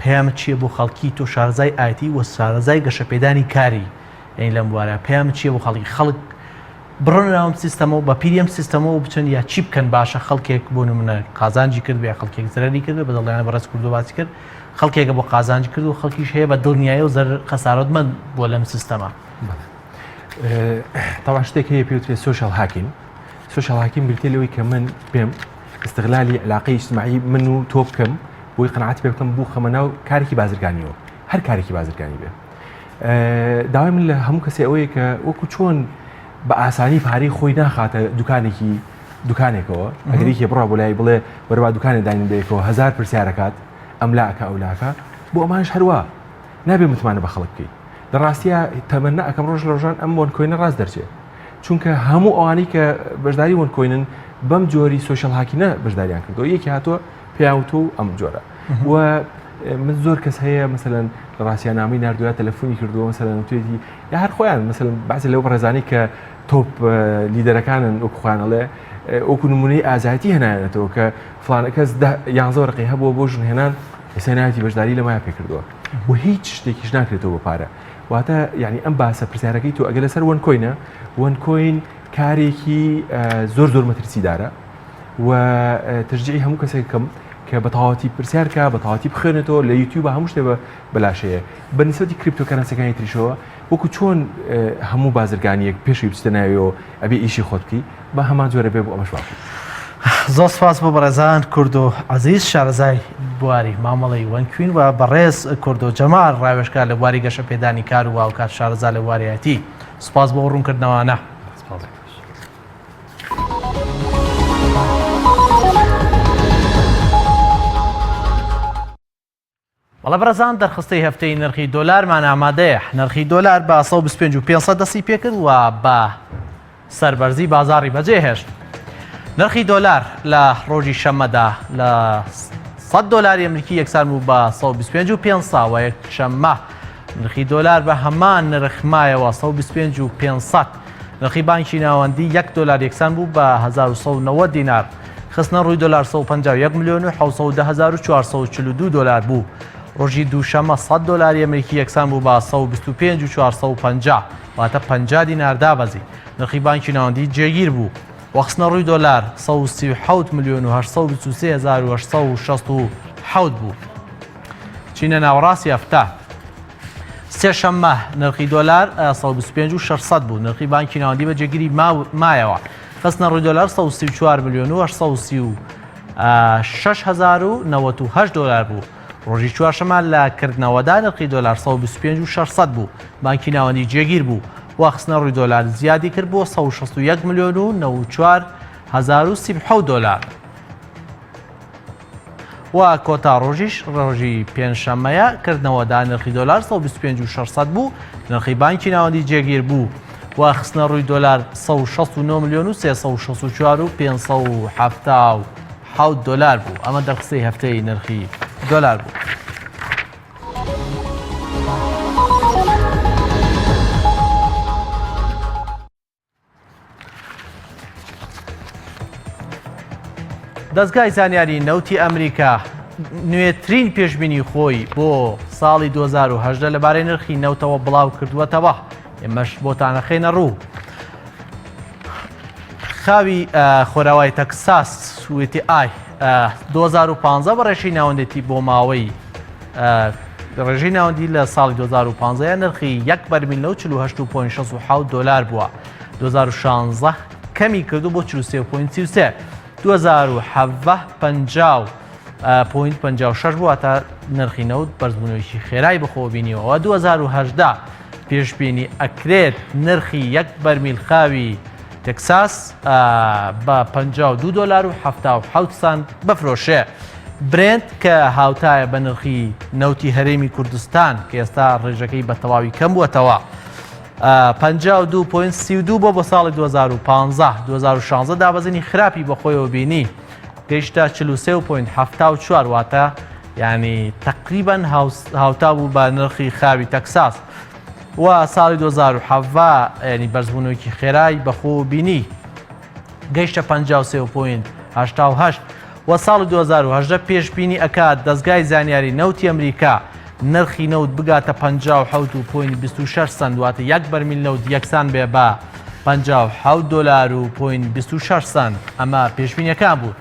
پەیامت چییە بۆ خەڵکی تۆ شارەزای ئایتی و شارەزای گەشەپێدانی کاری یعنی لەم وارە پەیامت چییە بۆ خەڵک بڕۆن ناوم سیستەمەوە بە پیریم سیستەمەوە بچن یا چی بکەن باشە خەڵکێک بۆ نمونە قازانجی کرد بێ خەڵکێک زەرری کرد بە دڵیانە بەڕست کرد و باسی کرد خەڵکێکە بۆ قازانجی کرد و خەڵکیش هەیە بە دڵنیایە و زەر خەسارەتمەند بۆ لەم سیستەمە تاوا شتێک هەیە پێوترێت سوشال هاکین سوشال هاکین بریتێ لەوەی کە من پێم استغلالی علاقەی اجتماعی من و تۆ بکەم بۆی قەناعەتی پێ بکەم بوو خەمە ناو کارێکی بازرگانیەوە هەر کارێکی بازرگانی بێ داوای من لە هەموو کەسێ ئەوەیە کە وەکو چۆن بە ئاسانی پارەی خۆی ناخاتە دوکانێکەوە ئەگەریکێ بڕا بۆ لای بڵێ وەرەبا دوکانێک داین بێکەوە 1000 پرسیارەکات ئەملاکە ئەولاکە بۆ ئەمانش هەروە نابێ متمانە بە خەڵک بکەیت لە ڕاستیە تەمەنا ئەەکەم ڕۆژ لە ڕۆژان ئەم وەنکۆینە ڕاست دەرچێت چونکە هەموو ئەوانەی کە بەشداری وەنکۆینن بەم جۆری سوشال هاکینە بەشداریان کردەوە یەکی هاتووە پیاوتۆ و ئەم جۆرە و من زۆر کەس هەیە مثلەن لە ڕاستیانامەی نردووە تەلەفۆنی کردووە مثلەن توێتی یا هەر خۆیان مثلەن بەعزێ لەو بەڕێزانەی کە تۆپ لیدەرەکانن وەکو خوانەڵێ وەکو نمونەی ئازایەتی هێنایەتەوە کە فلانە کەس 11 ڕقی هەبووە بۆ ژنهێنان ئێستا بەشداری لە مایە پێکردووە و هیچ شتێکیش ناکرێتەوە بە پارە واتە یعنی ئەم باسە پرسیارەکەی تۆ ئەگە لەسەر وەنکۆینە وەنکۆین کارێکی زۆر مەترسیدارە و تشجیعی هەموو کەسێکم کە بە تەواوەتی پرسیارکە بە تەواوەتی بخوێنێتەوە لە یوتیوب هەموو شتێ بەلاشەیە بە نسبەتی کریپتۆکەرەنسیەکانی تریشەوە وەکو چۆن هەموو بازرگانیەک پێشی بچتە ناویەوە ئەبێ ئیشی خۆت بکەی بە هەمان جۆرە بێ بۆ ئەمەش باقی زۆر سپاس بۆ بەڕێزان کورد و عەزیز شارەزای بواری مامەڵەی وەنکوین و بەڕێز کورد و جەمال ڕاوێژکار لە بواری گەشە پێدانی کار و واوکات شارەزا لە بواریەتی سپاس بۆ ڕوونکردنەوانە. بەڵە بەڕێزان دەرخستەی هەفتەی نرخی دۆلارمان ئامادەیە. نرخی دۆلار بە 125 دەستی پێکرد و بە سەربەرزی بازاڕی بەجێهێشت. نرخی دۆلار لە ڕۆژی شەممەدا لە 100 دلاری ئەمریکی یەکسان بوو بە 125 و یەکشەممە نرخی دۆلار بە هەمان نرخ مایەوە 125 نرخی بانکی ناوەندی 1 دلار یەکسان بوو بە 1990 دینار. خستنە ڕووی دلار 151 میلیۆن و 710,442 دلار بوو. ڕۆژی دووشەمە 100 دلاری ئەمریکی یەکسان بوو بە 125,450 واتە 50 دینار دابەزی. نرخی بانکی ناوەندی جێگیر بوو. وەخستنە ڕووی دۆلار 137 میلیۆن و 823,867 بوو. چینە ناوەڕاستی هەفتە سێشەممە نرخی دۆلار 125,600 بوو. نرخی بانکی ناوەندی بە جێگیری مایەوە خستنە ڕووی دۆلار 134 میلیۆن و 836,098 دلار بوو. ڕۆژی چوارشەمە لە کردنەوەدا نرخی دۆلار 125,600 بوو. بانکی ناوەندی جێگیر بوو. وەخستنە ڕووی دۆلار زیادی کرد بۆ 161 میلیۆن و 94,037 دلار. و کۆتا ڕۆژیش ڕۆژی پێنجشەممەیە کردنەوەدا نرخی دۆلار 125,600 بوو. نرخی بانکی ناوەندی جێگیر بوو. وەخستنە ڕووی دۆلار 169 میلیۆن و 364,577 دلار بوو. ئەمە دەرخستەی هەفتەی نرخی دۆلار بوو. دەستگای زانیاری نەوتی ئەمریکا نوێترین پێشبینی خۆی بۆ ساڵی 2010 لەبارەی نرخی نەوتەوە بڵاو کردووەتەوە. ئێمەش بۆتانەخێنە ڕوو. خاوی خۆراوای تەکساس وێتی ئای 2015 بە ڕێژەی ناوەندێتی بۆ ماوەی ڕێژەی ناوەندی لە ساڵی 2015 نرخی 1 بەرمیل و 48.67 دلار بووە. 2016 کەمی کردو بۆ 43.33. 2017 50.56 بووە تا نرخی نەوت بەرزبوونەوەیکی خێرای بەخۆبینیەوە. 2018 پێشبینی ئەکرێت نرخی 1 بەرمیل خاوی تەکساس بە 52 دلار و 77 سنت بفرۆشێ. برنت کە هاوتایە بە نرخی نەوتی هەرێمی کوردستان کە ئێستا ڕێژەکەی بە تەواوی کەم بووەتەوە 52.32 بۆ ساڵی 2015. 2016 دابەزینی خراپی بەخۆیەوە بینی گەیشتە 43.74 واتە یعنی تقریبا هاوتا بوو بە نرخی خاوی تەکساس. و ساڵی 2017 ینی بەرزبوونەوەیکی خێرای بەخۆ بینی گەیشتە 53.88 و ساڵی 2018 پێشبینی ئەکات دەستگای زانیاری نەوتی ئەمریکا نرخی نەوت بگاتە 57.26 سنت واتە 1 بەرمیل نەوت یەکسان بێ بە 57 دلار و 26 سنت. ئەمە پێشبینیەکان بوو.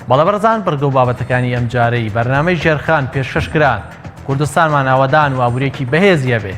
بەڵێ بەڕێزان بەرگە و بابەتەکانی ئەم جارەی بەرنامەی ژێرخان پێشکەشکران کوردستانمان ئاوەدان و ئابوورێکی بەهێزیە بێ.